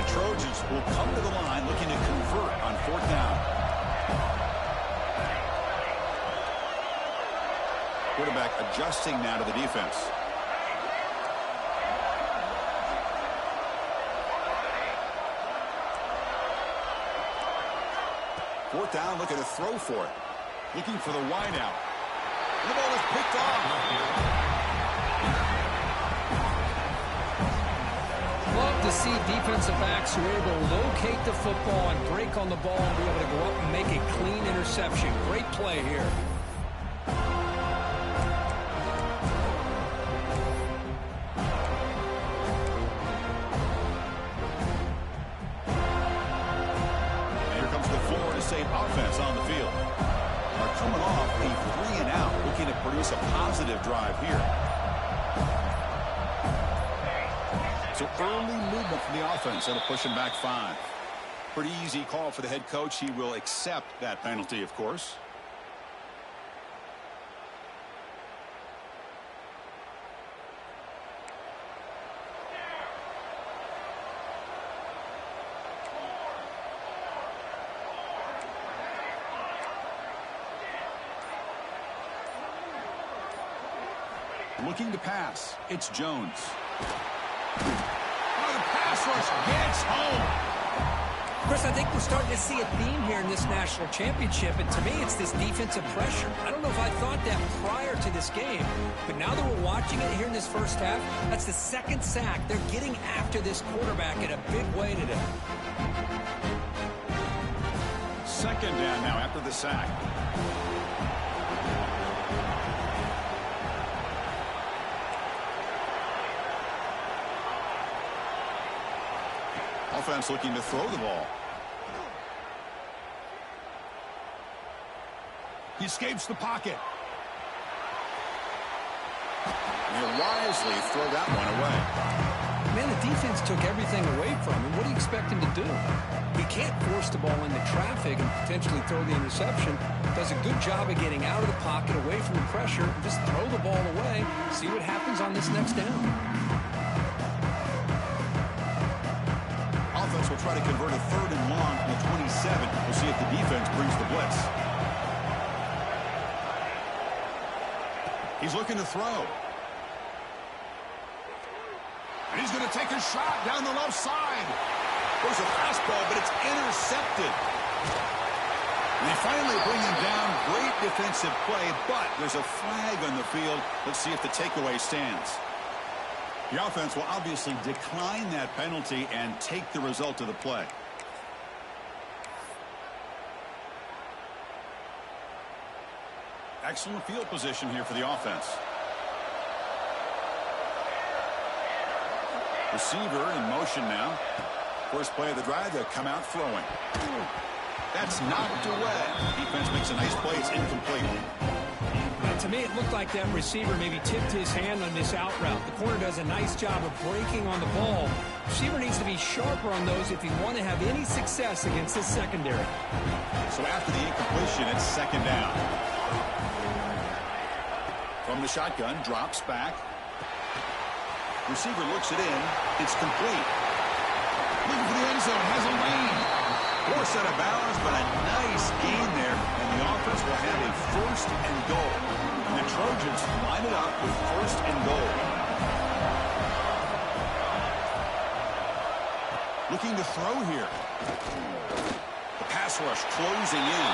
Trojans will come to the line looking to convert on 4th down. Quarterback adjusting now to the defense. Fourth down, looking to throw for it. Looking for the wideout. And the ball is picked off. Love to see defensive backs who are able to locate the football and break on the ball and be able to go up and make a clean interception. Great play here. And here comes the Florida State offense on the field. Are coming off a 3-and-out, looking to produce a positive drive here. So early movement from the offense. That'll push him back 5. Pretty easy call for the head coach. He will accept that penalty, of course. Looking to pass. It's Jones. Oh, the pass rush gets home. Chris, I think we're starting to see a theme here in this national championship, and to me, it's this defensive pressure. I don't know if I thought that prior to this game, but now that we're watching it here in this first half, that's the 2nd sack. They're getting after this quarterback in a big way today. 2nd down now after the sack. Offense looking to throw the ball. He escapes the pocket. He'll wisely throw that one away. Man, the defense took everything away from him. What do you expect him to do? He can't force the ball into traffic and potentially throw the interception. Does a good job of getting out of the pocket, away from the pressure, and just throw the ball away. See what happens on this next down. Offense will try to convert a 3rd and long from the 27. We'll see if the defense brings the blitz. He's looking to throw. And he's going to take a shot down the left side. There's a fastball, but it's intercepted. And they finally bring him down. Great defensive play, but there's a flag on the field. Let's see if the takeaway stands. The offense will obviously decline that penalty and take the result of the play. Excellent field position here for the offense. Receiver in motion now. First play of the drive, they'll come out throwing. That's knocked away. Defense makes a nice play. It's incomplete. To me, it looked like that receiver maybe tipped his hand on this out route. The corner does a nice job of breaking on the ball. Receiver needs to be sharper on those if you want to have any success against this secondary. So after the incompletion, it's 2nd down. From the shotgun, drops back. Receiver looks it in. It's complete. Looking for the end zone. Has a lane. Poor set of balance, but a nice gain there. And the offense will have a 1st and goal. And the Trojans line it up with 1st and goal. Looking to throw here. The pass rush closing in.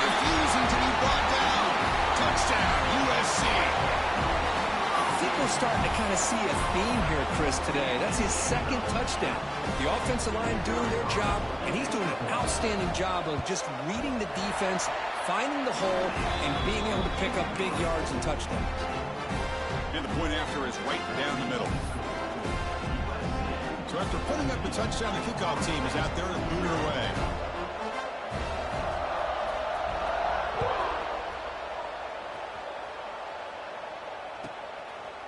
Refusing to be brought down. Touchdown, USC. I think we're starting to kind of see a theme here, Chris, today. That's his 2nd touchdown. The offensive line doing their job, and he's doing an outstanding job of just reading the defense, finding the hole, and being able to pick up big yards and touchdowns. And the point after is right down the middle. So after putting up the touchdown, the kickoff team is out there to boot it away.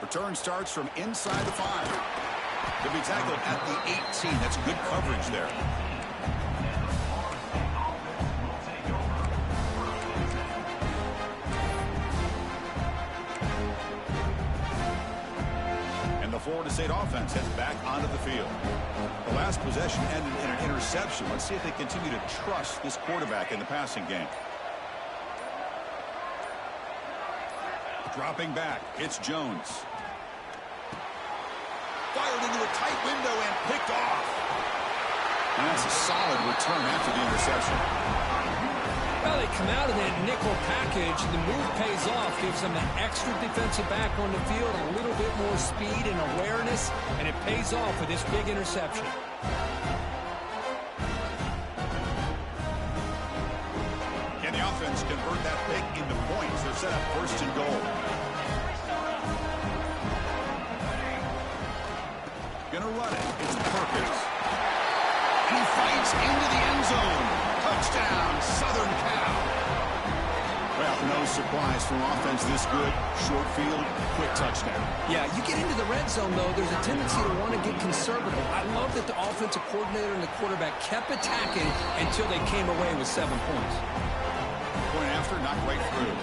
Return starts from inside the 5. He'll be tackled at the 18. That's good coverage there. And the Florida State offense heads back onto the field. The last possession ended in an interception. Let's see if they continue to trust this quarterback in the passing game. Dropping back, it's Jones. Fired into a tight window and picked off. And that's a solid return after the interception. Well, they come out of that nickel package. The move pays off, gives them an extra defensive back on the field, a little bit more speed and awareness, and it pays off with this big interception. And the offense convert that pick into points. They're set up 1st and goal. Gonna run it. It's perfect. And he fights into the end zone. Touchdown, Southern Cal. Well, no surprise from offense this good. Short field, quick touchdown. Yeah, you get into the red zone, though, there's a tendency to want to get conservative. I love that the offensive coordinator and the quarterback kept attacking until they came away with 7 points. Point after, not quite through.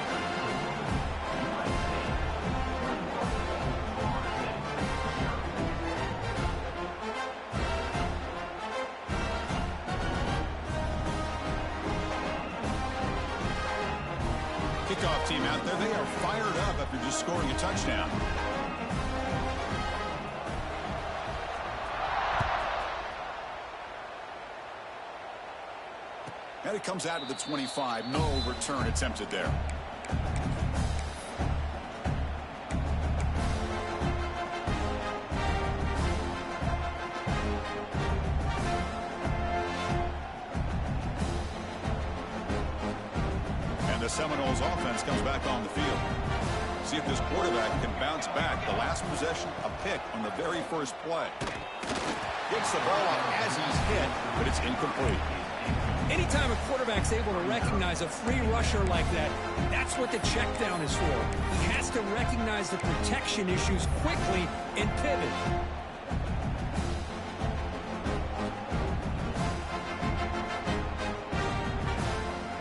Kickoff team out there, they are fired up after just scoring a touchdown. And it comes out of the 25. No return attempted there. And the Seminoles offense comes back on the field. See if this quarterback can bounce back. The last possession, a pick on the very first play. Gets the ball up as he's hit, but it's incomplete. Anytime a quarterback's able to recognize a free rusher like that, that's what the check down is for. He has to recognize the protection issues quickly and pivot.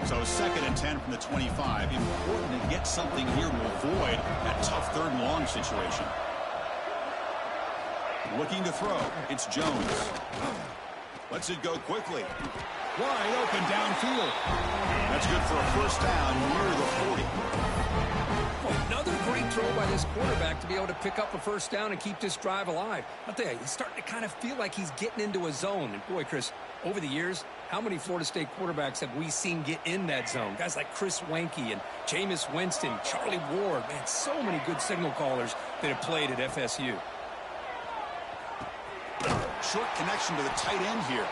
So 2nd and 10 from the 25. Important to get something here to avoid that tough 3rd and long situation. Looking to throw. It's Jones. Lets it go quickly. Wide open downfield. That's good for a first down near the 40. Another great throw by this quarterback to be able to pick up a first down and keep this drive alive. I'll tell you, he's starting to kind of feel like he's getting into a zone. And boy, Chris, over the years, how many Florida State quarterbacks have we seen get in that zone? Guys like Chris Wenke and Jameis Winston, Charlie Ward. Man, so many good signal callers that have played at FSU. Short connection to the tight end here.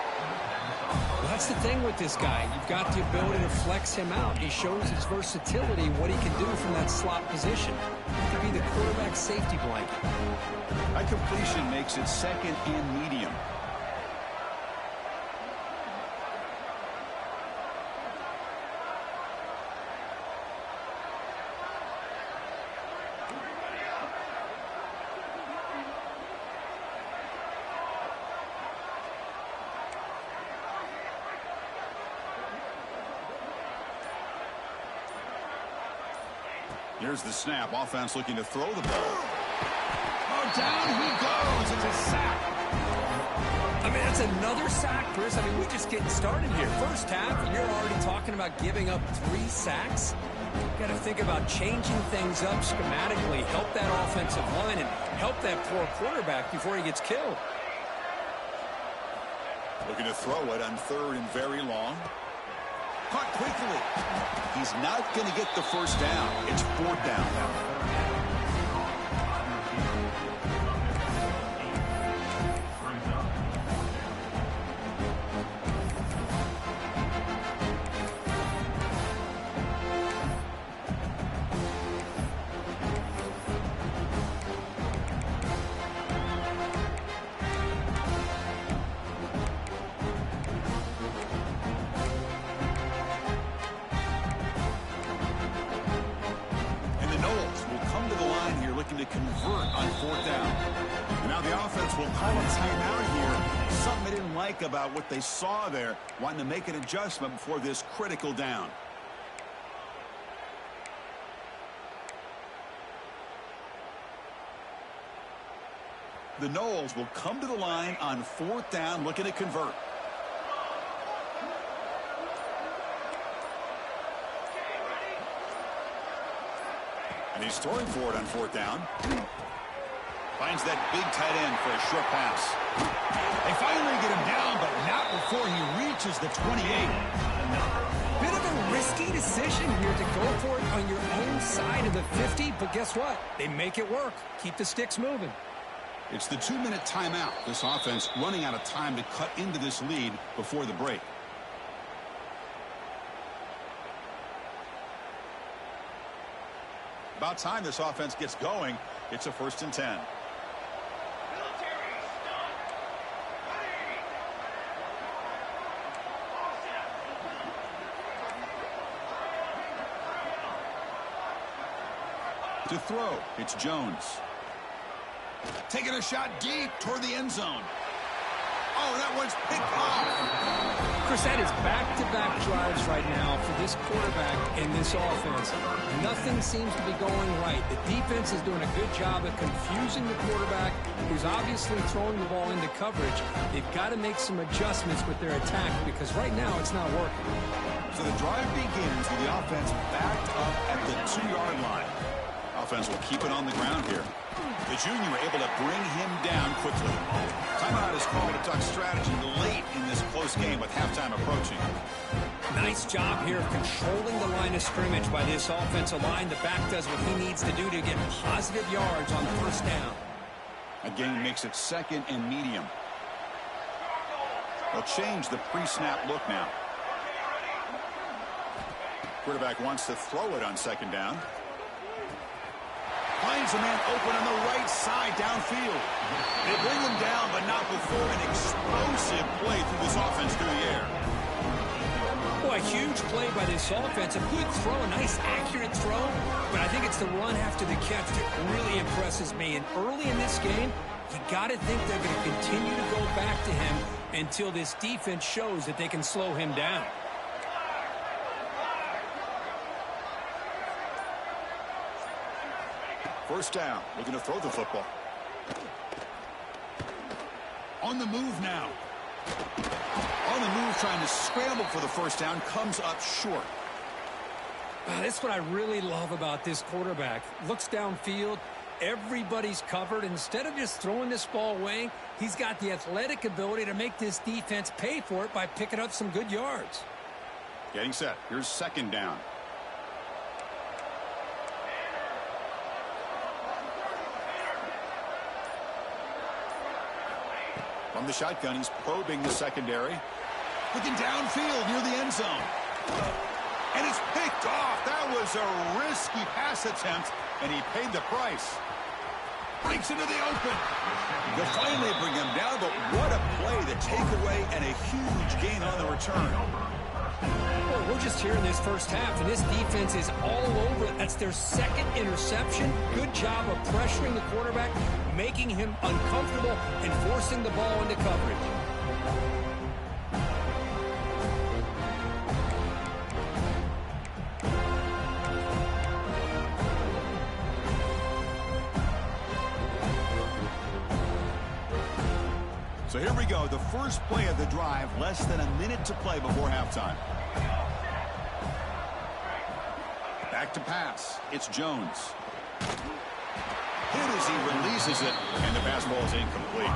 Well, that's the thing with this guy. You've got the ability to flex him out. He shows his versatility, what he can do from that slot position. He could be the quarterback safety blanket. That completion makes it 2nd and medium. Here's the snap. Offense looking to throw the ball. Oh, down he goes. It's a sack. I mean, that's another sack, Chris. I mean, we're just getting started here. First half, and you're already talking about giving up 3 sacks. You've got to think about changing things up schematically, help that offensive line, and help that poor quarterback before he gets killed. Looking to throw it on 3rd and very long. Caught quickly. He's not going to get the first down. It's 4th down now. To convert on 4th down. And now the offense will call a timeout here. Something they didn't like about what they saw there. Wanting to make an adjustment before this critical down. The Noles will come to the line on 4th down, looking to convert. And he's throwing for it on 4th down. Finds that big tight end for a short pass. They finally get him down, but not before he reaches the 28. Bit of a risky decision here to go for it on your own side of the 50, but guess what? They make it work. Keep the sticks moving. It's the 2-minute timeout. This offense running out of time to cut into this lead before the break. About time this offense gets going. It's a 1st and 10. To throw, it's Jones. Taking a shot deep toward the end zone. Oh, that one's picked off. Chris, that is back-to-back drives right now for this quarterback and this offense. Nothing seems to be going right. The defense is doing a good job at confusing the quarterback, who's obviously throwing the ball into coverage. They've got to make some adjustments with their attack because right now it's not working. So the drive begins with the offense backed up at the 2-yard line. Offense will keep it on the ground here. The junior able to bring him down quickly. Timeout is called a duck strategy late in this close game with halftime approaching. Nice job here of controlling the line of scrimmage by this offensive line. The back does what he needs to do to get positive yards on the first down. Again, makes it 2nd and medium. They'll change the pre-snap look now. Quarterback wants to throw it on 2nd down. Finds a man open on the right side downfield. They bring him down, but not before an explosive play through this offense through the air. Well, a huge play by this offense. A good throw, a nice accurate throw. But I think it's the run after the catch that really impresses me. And early in this game, you got to think they're going to continue to go back to him until this defense shows that they can slow him down. First down, looking to throw the football. On the move now. On the move, trying to scramble for the first down, comes up short. That's what I really love about this quarterback. Looks downfield. Everybody's covered. Instead of just throwing this ball away, he's got the athletic ability to make this defense pay for it by picking up some good yards. Getting set. Here's second down. From the shotgun, he's probing the secondary. Looking downfield near the end zone. And it's picked off. That was a risky pass attempt, and he paid the price. Breaks into the open. They'll finally bring him down, but what a play. The takeaway and a huge gain on the return. Well, we're just here in this first half, and this defense is all over it. That's their second interception. Good job of pressuring the quarterback, making him uncomfortable, and forcing the ball into coverage. So here we go, the first play of the drive, less than a minute to play before halftime. Back to pass. It's Jones. Hit as he releases it, and the pass ball is incomplete.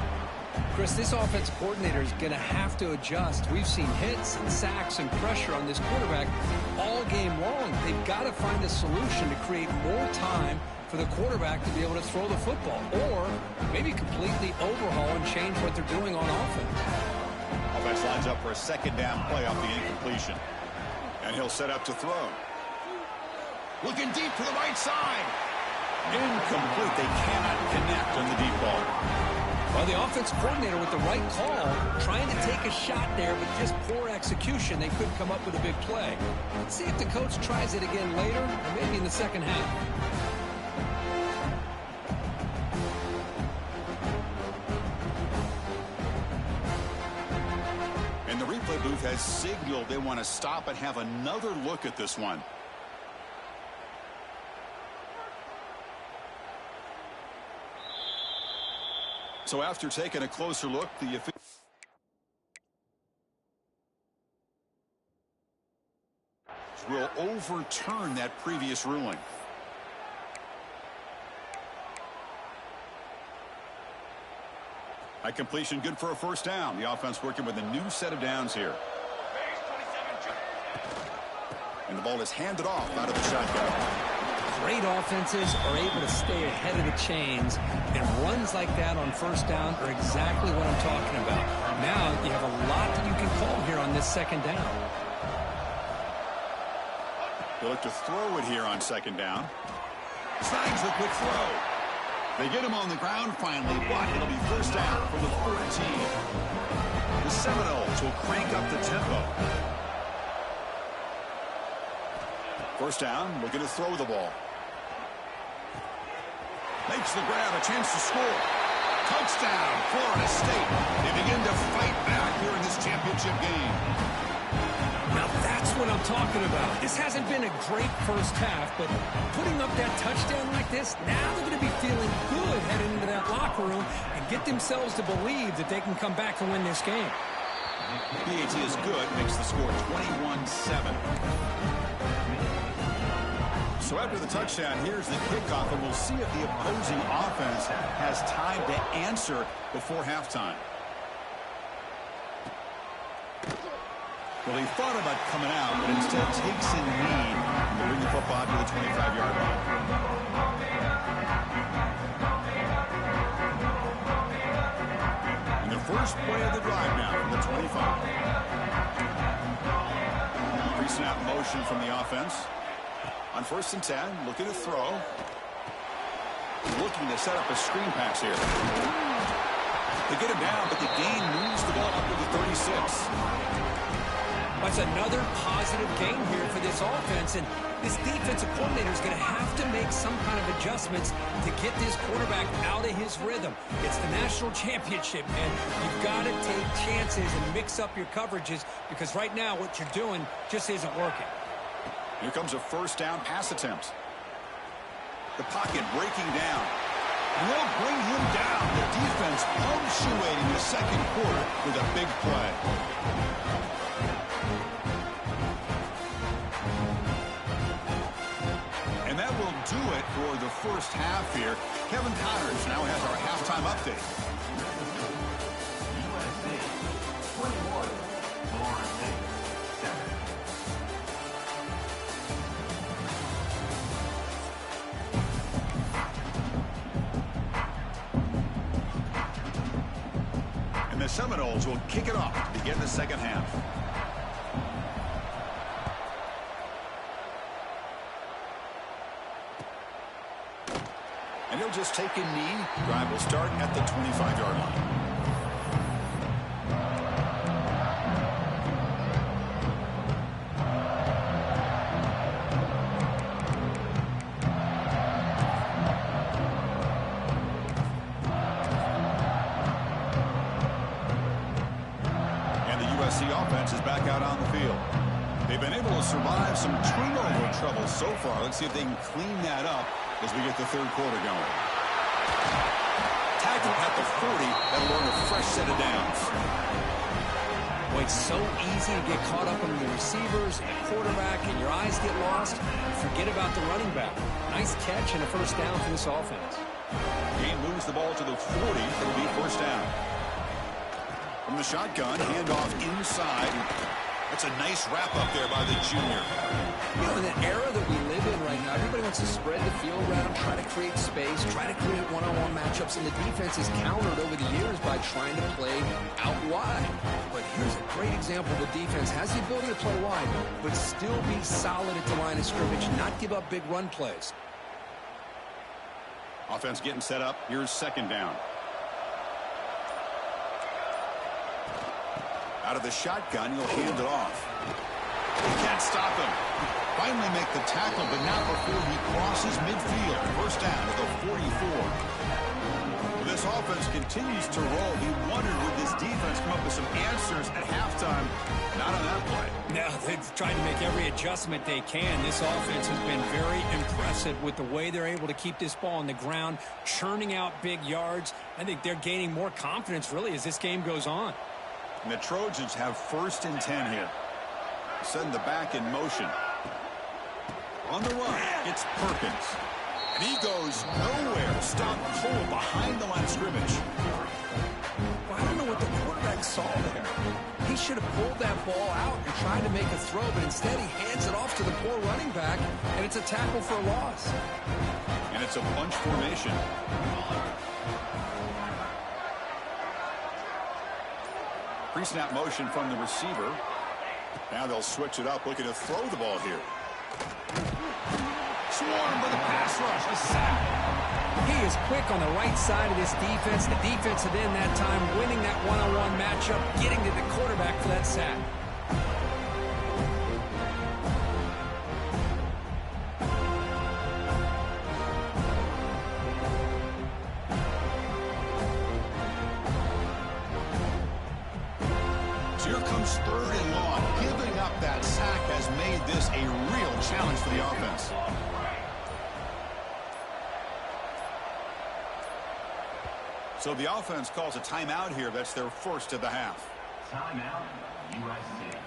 Chris, this offensive coordinator is going to have to adjust. We've seen hits and sacks and pressure on this quarterback all game long. They've got to find a solution to create more time for the quarterback to be able to throw the football, or maybe completely overhaul and change what they're doing on offense. Offense lines up for a second down play off the incompletion. And he'll set up to throw. Looking deep to the right side. Incomplete. They cannot connect on the deep ball. Well, the offensive coordinator with the right call, trying to take a shot there, but just poor execution. They couldn't come up with a big play. Let's see if the coach tries it again later, or maybe in the second half. And the replay booth has signaled they want to stop and have another look at this one. So after taking a closer look, the officials will overturn that previous ruling. By completion, good for a first down. The offense working with a new set of downs here. And the ball is handed off out of the shotgun. Great offenses are able to stay ahead of the chains, and runs like that on first down are exactly what I'm talking about. Now you have a lot that you can call here on this second down. They look to throw it here on second down. Snags the quick throw. They get him on the ground finally, but it'll be first down from the 14. The Seminoles will crank up the tempo. First down, looking to throw the ball. Makes the grab, a chance to score. Touchdown, Florida State. They begin to fight back here in this championship game. Now that's what I'm talking about. This hasn't been a great first half, but putting up that touchdown like this, now they're going to be feeling good heading into that locker room and get themselves to believe that they can come back and win this game. PAT is good, makes the score 21-7. So after the touchdown, here's the kickoff, and we'll see if the opposing offense has time to answer before halftime. Well, he thought about coming out, but instead takes a knee to bring the football to the 25-yard line. And the first play of the drive now from the 25. Pre-snap motion from the offense. On 1st and 10, looking to throw. Looking to set up a screen pass here. They get him down, but the gain moves the ball up to the 36. That's another positive gain here for this offense, and this defensive coordinator is going to have to make some kind of adjustments to get this quarterback out of his rhythm. It's the national championship, and you've got to take chances and mix up your coverages, because right now what you're doing just isn't working. Here comes a first down pass attempt. The pocket breaking down. And they'll bring him down. The defense punctuating the second quarter with a big play. And that will do it for the first half here. Kevin Connors now has our halftime update. USA 21, Florida State 7. And the Seminoles will kick it off to begin the second half. And he'll just take a knee. Drive will start at the 25-yard line. And the USC offense is back out on the field. They've been able to survive some turnover trouble so far. Let's see if they can clean that up as we get the third quarter going. Tackle at the 40. That'll earn a fresh set of downs. Boy, it's so easy to get caught up in the receivers and the quarterback, and your eyes get lost. Forget about the running back. Nice catch and a first down for this offense. Game moves the ball to the 40. It'll be first down. From the shotgun, handoff inside. That's a nice wrap up there by the junior. You know, in the era that we live in right now, everybody wants to spread the field around, try to create space, try to create one-on-one matchups, and the defense is countered over the years by trying to play out wide. But here's a great example. The defense has the ability to play wide, but still be solid at the line of scrimmage, not give up big run plays. Offense getting set up. Here's second down. Out of the shotgun, he'll hand it off. He can't stop him. Finally make the tackle, but not before he crosses midfield. First down at the 44. Well, this offense continues to roll. He wondered, would this defense come up with some answers at halftime? Not on that play. No, they've tried to make every adjustment they can. This offense has been very impressive with the way they're able to keep this ball on the ground, churning out big yards. I think they're gaining more confidence, really, as this game goes on. And the Trojans have first and 10 here. Send the back in motion. On the run, it's Perkins. And he goes nowhere. Stop cold behind the line of scrimmage. Well, I don't know what the quarterback saw there. He should have pulled that ball out and tried to make a throw, but instead he hands it off to the poor running back, and it's a tackle for a loss. And it's a bunch formation. Pre-snap motion from the receiver. Now they'll switch it up, looking to throw the ball here. Swarmed by the pass rush, a sack. He is quick on the right side of this defense. The defensive end that time winning that one-on-one matchup, getting to the quarterback for that sack. Here comes third and long. Giving up that sack has made this a real challenge for the offense. So the offense calls a timeout here. That's their first of the half. Timeout, USC.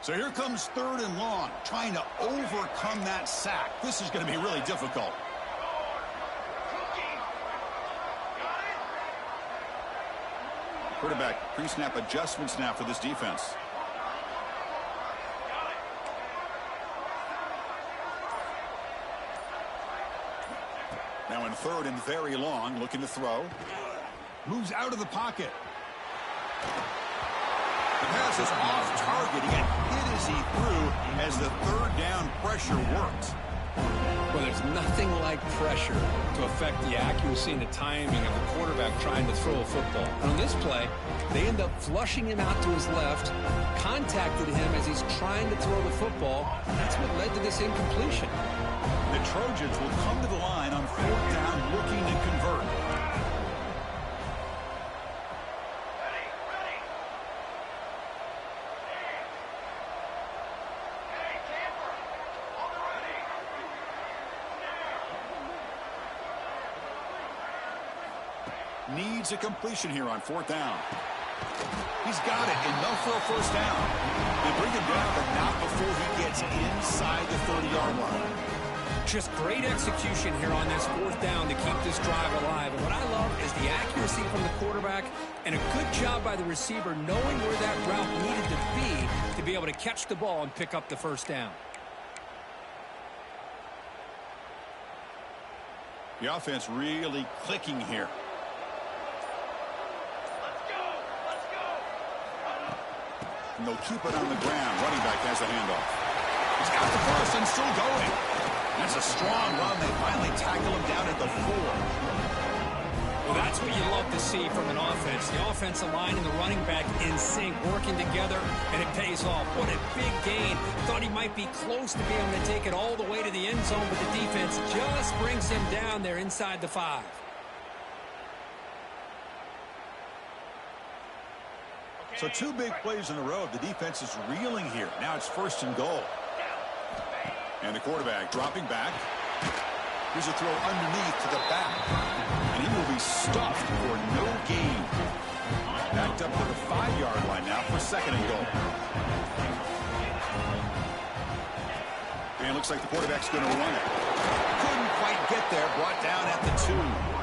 So here comes third and long, trying to overcome that sack. This is going to be really difficult. Quarterback pre-snap adjustments now for this defense. Now in third and very long, looking to throw. Moves out of the pocket. The pass is off target. He got hit as he threw as the third down pressure worked. Well, there's nothing like pressure to affect the accuracy and the timing of the quarterback trying to throw a football. And on this play, they end up flushing him out to his left, contacted him as he's trying to throw the football. That's what led to this incompletion. The Trojans will come to the line on 4th down looking to convert. Needs a completion here on 4th down. He's got it, enough for a first down. They bring him down, but not before he gets inside the 30-yard line. Just great execution here on this 4th down to keep this drive alive. And what I love is the accuracy from the quarterback and a good job by the receiver knowing where that route needed to be able to catch the ball and pick up the first down. The offense really clicking here. And they'll keep it on the ground. Running back has the handoff. He's got the first and still going. That's a strong run. They finally tackle him down at the 4. Well, that's what you love to see from an offense. The offensive line and the running back in sync, working together, and it pays off. What a big gain. Thought he might be close to being able to take it all the way to the end zone, but the defense just brings him down there inside the 5. So 2 big plays in a row. The defense is reeling here. Now it's 1st and goal. And the quarterback dropping back. Here's a throw underneath to the back. And he will be stuffed for no gain. Backed up to the 5-yard line now for 2nd and goal. And it looks like the quarterback's going to run it. Couldn't quite get there. Brought down at the 2.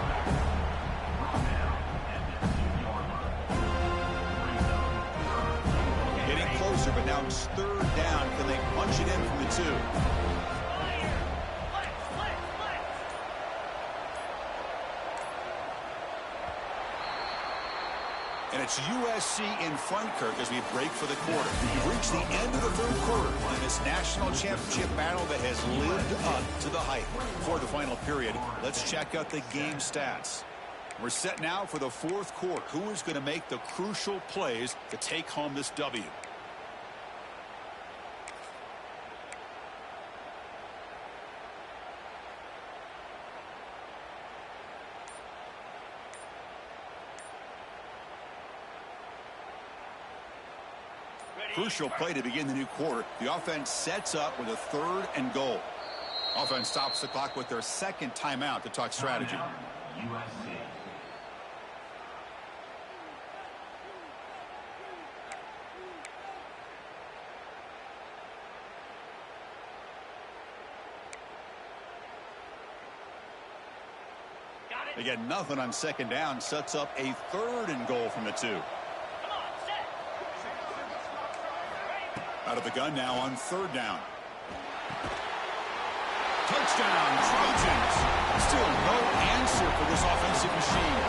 But now it's 3rd down. Can they punch it in from the 2? And it's USC in front, Kirk, as we break for the quarter. We've reached the end of the 3rd quarter in this national championship battle that has lived up to the hype. For the final period, let's check out the game stats. We're set now for the 4th quarter. Who is going to make the crucial plays to take home this W? Crucial play to begin the new quarter. The offense sets up with a 3rd and goal. Offense stops the clock with their 2nd timeout to talk strategy. USC. They get nothing on 2nd down. Sets up a 3rd and goal from the 2. Out of the gun now on 3rd down. Touchdown, Trojans. Still no answer for this offensive machine.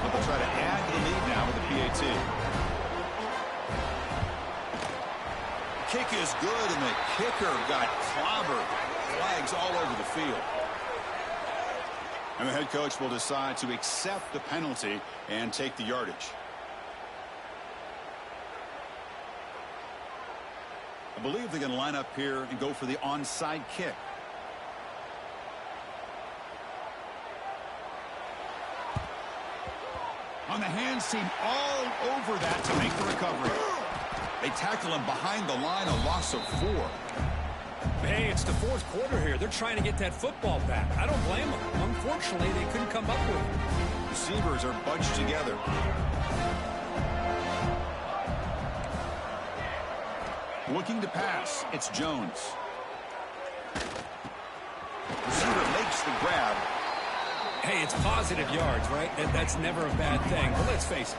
But they'll try to add to the lead now with the PAT. Kick is good, and the kicker got clobbered. Flags all over the field. And the head coach will decide to accept the penalty and take the yardage. I believe they're going to line up here and go for the onside kick. On the hands team all over that to make the recovery. They tackle him behind the line, a loss of 4. Hey, it's the 4th quarter here. They're trying to get that football back. I don't blame them. Unfortunately, they couldn't come up with it. Receivers are bunched together. Looking to pass, it's Jones. Receiver makes the grab. Hey, it's positive yards, right? That's never a bad thing. But let's face it,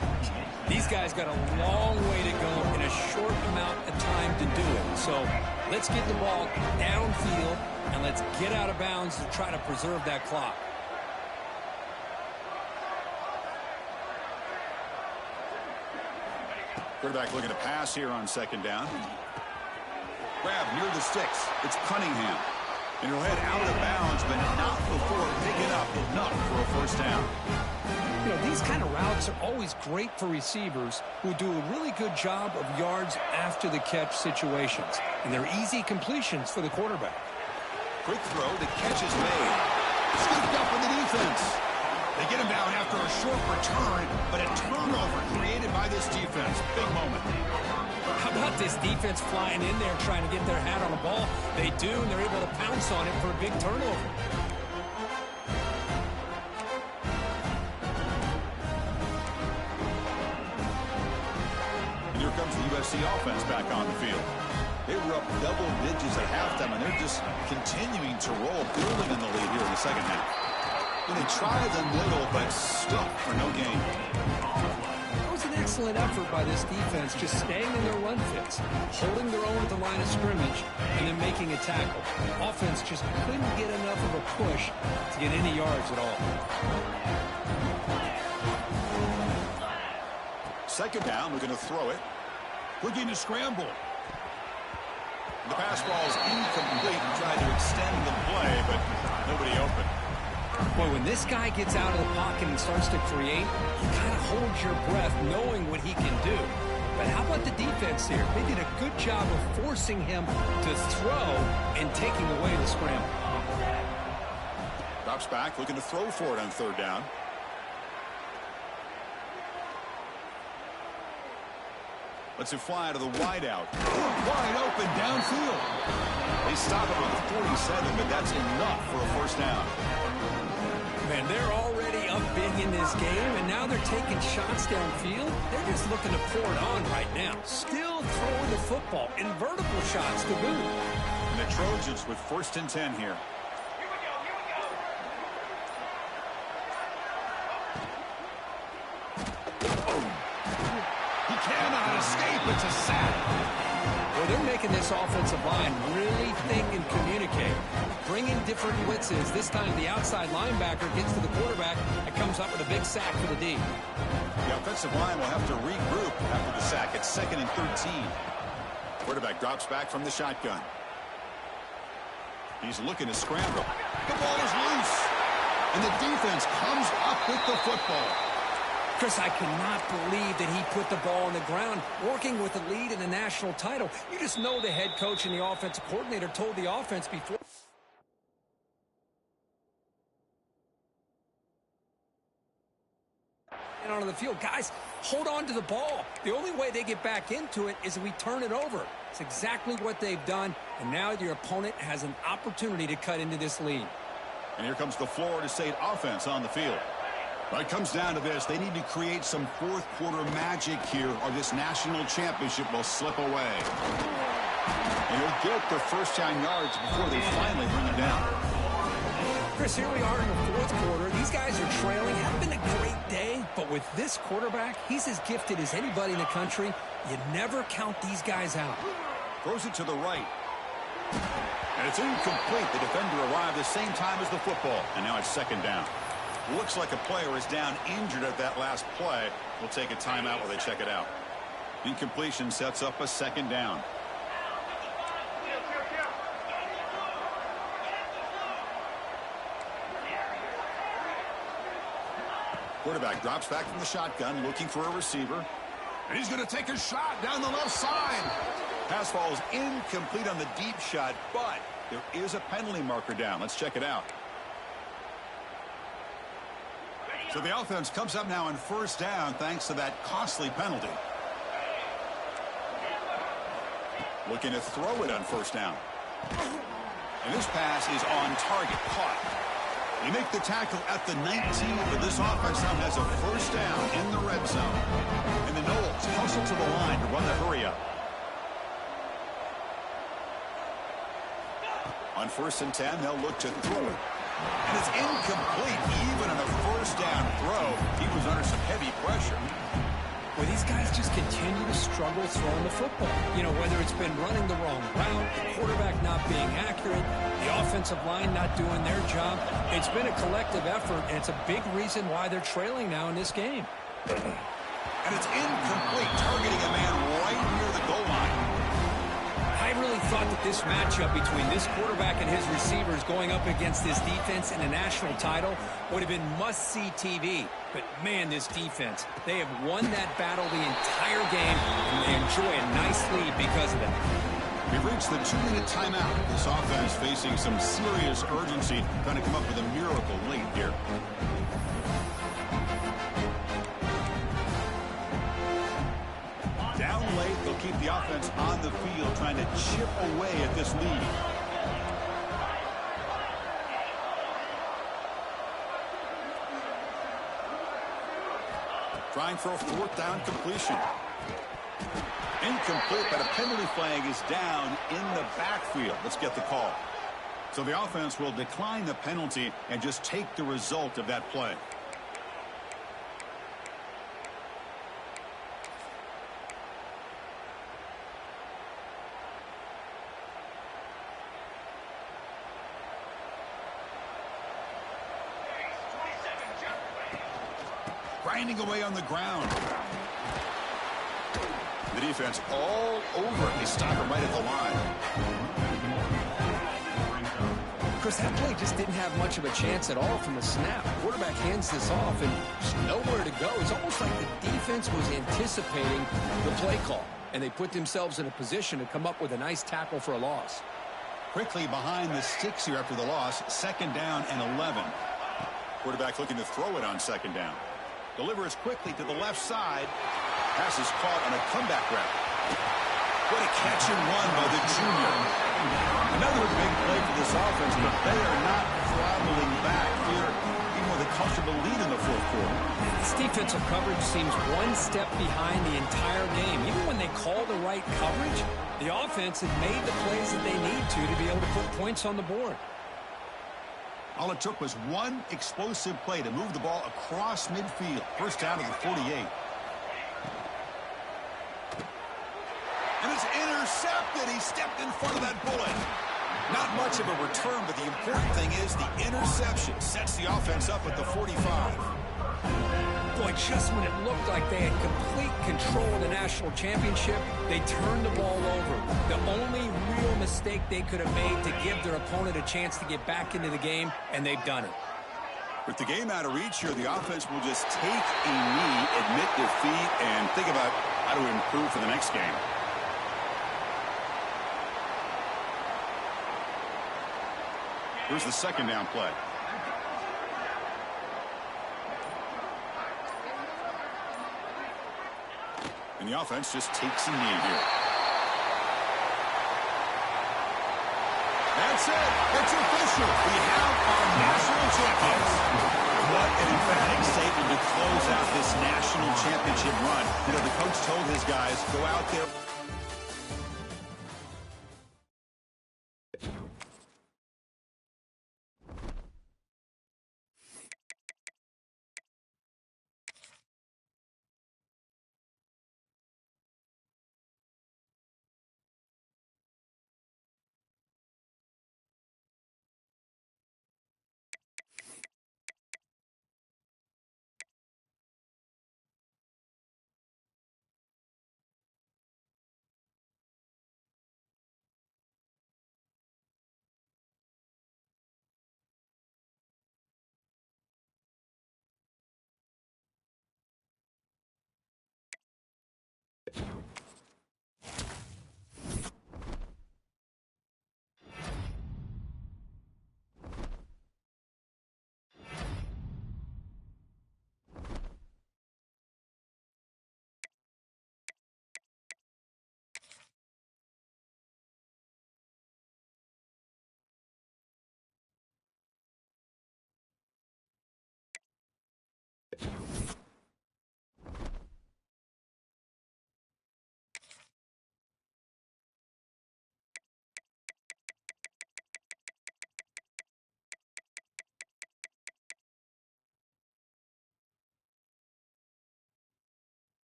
these guys got a long way to go in a short amount of time to do it. So let's get the ball downfield, and let's get out of bounds to try to preserve that clock. Quarterback looking to pass here on 2nd down. Grab near the sticks. It's Cunningham. And he'll head out of bounds, but not before picking up enough for a first down. You know, these kind of routes are always great for receivers who do a really good job of yards after the catch situations. And they're easy completions for the quarterback. Quick throw, the catch is made. Scooped up in the defense. They get him down after a short return, but a turnover created by this defense. Big moment. How about this defense flying in there trying to get their hat on the ball? They do, and they're able to pounce on it for a big turnover. And here comes the USC offense back on the field. They were up double digits at halftime, and they're just continuing to roll, building in the lead here in the second half. And they try the middle, but stuck for no gain. That was an excellent effort by this defense, just staying in their run fits, holding their own at the line of scrimmage, and then making a tackle. Offense just couldn't get enough of a push to get any yards at all. Second down, we're going to throw it. Looking to scramble. The pass ball is incomplete and tried to extend the play, but nobody open. Boy, when this guy gets out of the pocket and starts to create, you kind of hold your breath knowing what he can do. But how about the defense here? They did a good job of forcing him to throw and taking away the scramble. Drops back, looking to throw for it on third down. Lets it fly to the wideout. Wide open downfield. They stop it on the 47, but that's enough for a first down. Man, they're already up big in this game, and now they're taking shots downfield. They're just looking to pour it on right now. Still throwing the football in vertical shots to boot. And the Trojans with 1st and 10 here. He cannot escape. It's a sack. Well, they're making this offensive line really think and communicate. Bringing different blitzes. This time the outside linebacker gets to the quarterback and comes up with a big sack for the D. The offensive line will have to regroup after the sack. It's 2nd and 13. Quarterback drops back from the shotgun. He's looking to scramble. The ball is loose. And the defense comes up with the football. Chris, I cannot believe that he put the ball on the ground, working with the lead in the national title. You just know the head coach and the offensive coordinator told the offense before. And onto the field, guys, hold on to the ball. The only way they get back into it is if we turn it over. It's exactly what they've done, and now your opponent has an opportunity to cut into this lead. And here comes the Florida State offense on the field. Well, it comes down to this. They need to create some fourth quarter magic here, or this national championship will slip away. And he'll get the first down yards before they finally bring him down. Chris, here we are in the fourth quarter. These guys are trailing. Hasn't been a great day, but with this quarterback, he's as gifted as anybody in the country. You never count these guys out. Throws it to the right. And it's incomplete. The defender arrived the same time as the football. And now it's 2nd down. Looks like a player is down injured at that last play. We'll take a timeout while they check it out. Incompletion sets up a 2nd down. Quarterback drops back from the shotgun, looking for a receiver. And he's going to take a shot down the left side. Pass falls incomplete on the deep shot, but there is a penalty marker down. Let's check it out. So the offense comes up now on 1st down thanks to that costly penalty. Looking to throw it on 1st down. And this pass is on target, caught. They make the tackle at the 19, but this offense now has a 1st down in the red zone. And the Noles hustle to the line to run the hurry up. On 1st and 10, they'll look to throw it. And it's incomplete. Even on a 1st down throw, he was under some heavy pressure. Well, these guys just continue to struggle throwing the football. You know, whether it's been running the wrong route, the quarterback not being accurate, the offensive line not doing their job. It's been a collective effort, and it's a big reason why they're trailing now in this game. And it's incomplete, targeting a man right near the goal line. I really thought thought that this matchup between this quarterback and his receivers going up against this defense in a national title would have been must-see TV. But, man, this defense, they have won that battle the entire game, and they enjoy a nice lead because of that. We've reached the 2-minute timeout. This offense facing some serious urgency, trying to come up with a miracle late here. Down late, they'll keep the offense on the field, trying to chip away at this lead. Trying for a fourth down completion. Incomplete, but a penalty flag is down in the backfield. Let's get the call. So the offense will decline the penalty and just take the result of that play. Grinding away on the ground. The defense all over it. They stop him right at the line. Chris, that play just didn't have much of a chance at all from the snap. The quarterback hands this off, and there's nowhere to go. It's almost like the defense was anticipating the play call, and they put themselves in a position to come up with a nice tackle for a loss. Quickly behind the sticks here after the loss. 2nd down and 11. Quarterback looking to throw it on 2nd down. Delivers quickly to the left side. Pass is caught on a comeback route. What a catch and run by the junior. Another big play for this offense, but they are not throttling back here, even with a comfortable lead in the 4th quarter. This defensive coverage seems one step behind the entire game. Even when they call the right coverage, the offense has made the plays that they need to be able to put points on the board. All it took was one explosive play to move the ball across midfield. First down to the 48. And it's intercepted. He stepped in front of that bullet. Not much of a return, but the important thing is the interception sets the offense up at the 45. Boy, just when it looked like they had complete control of the national championship, they turned the ball over. The only real mistake they could have made to give their opponent a chance to get back into the game, and they've done it. With the game out of reach here, the offense will just take a knee, admit defeat, and think about how to improve for the next game. Here's the 2nd down play. And the offense just takes a knee here. That's it. It's official. We have our national champions. What an emphatic statement to close out this national championship run. You know, the coach told his guys, go out there.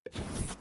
it.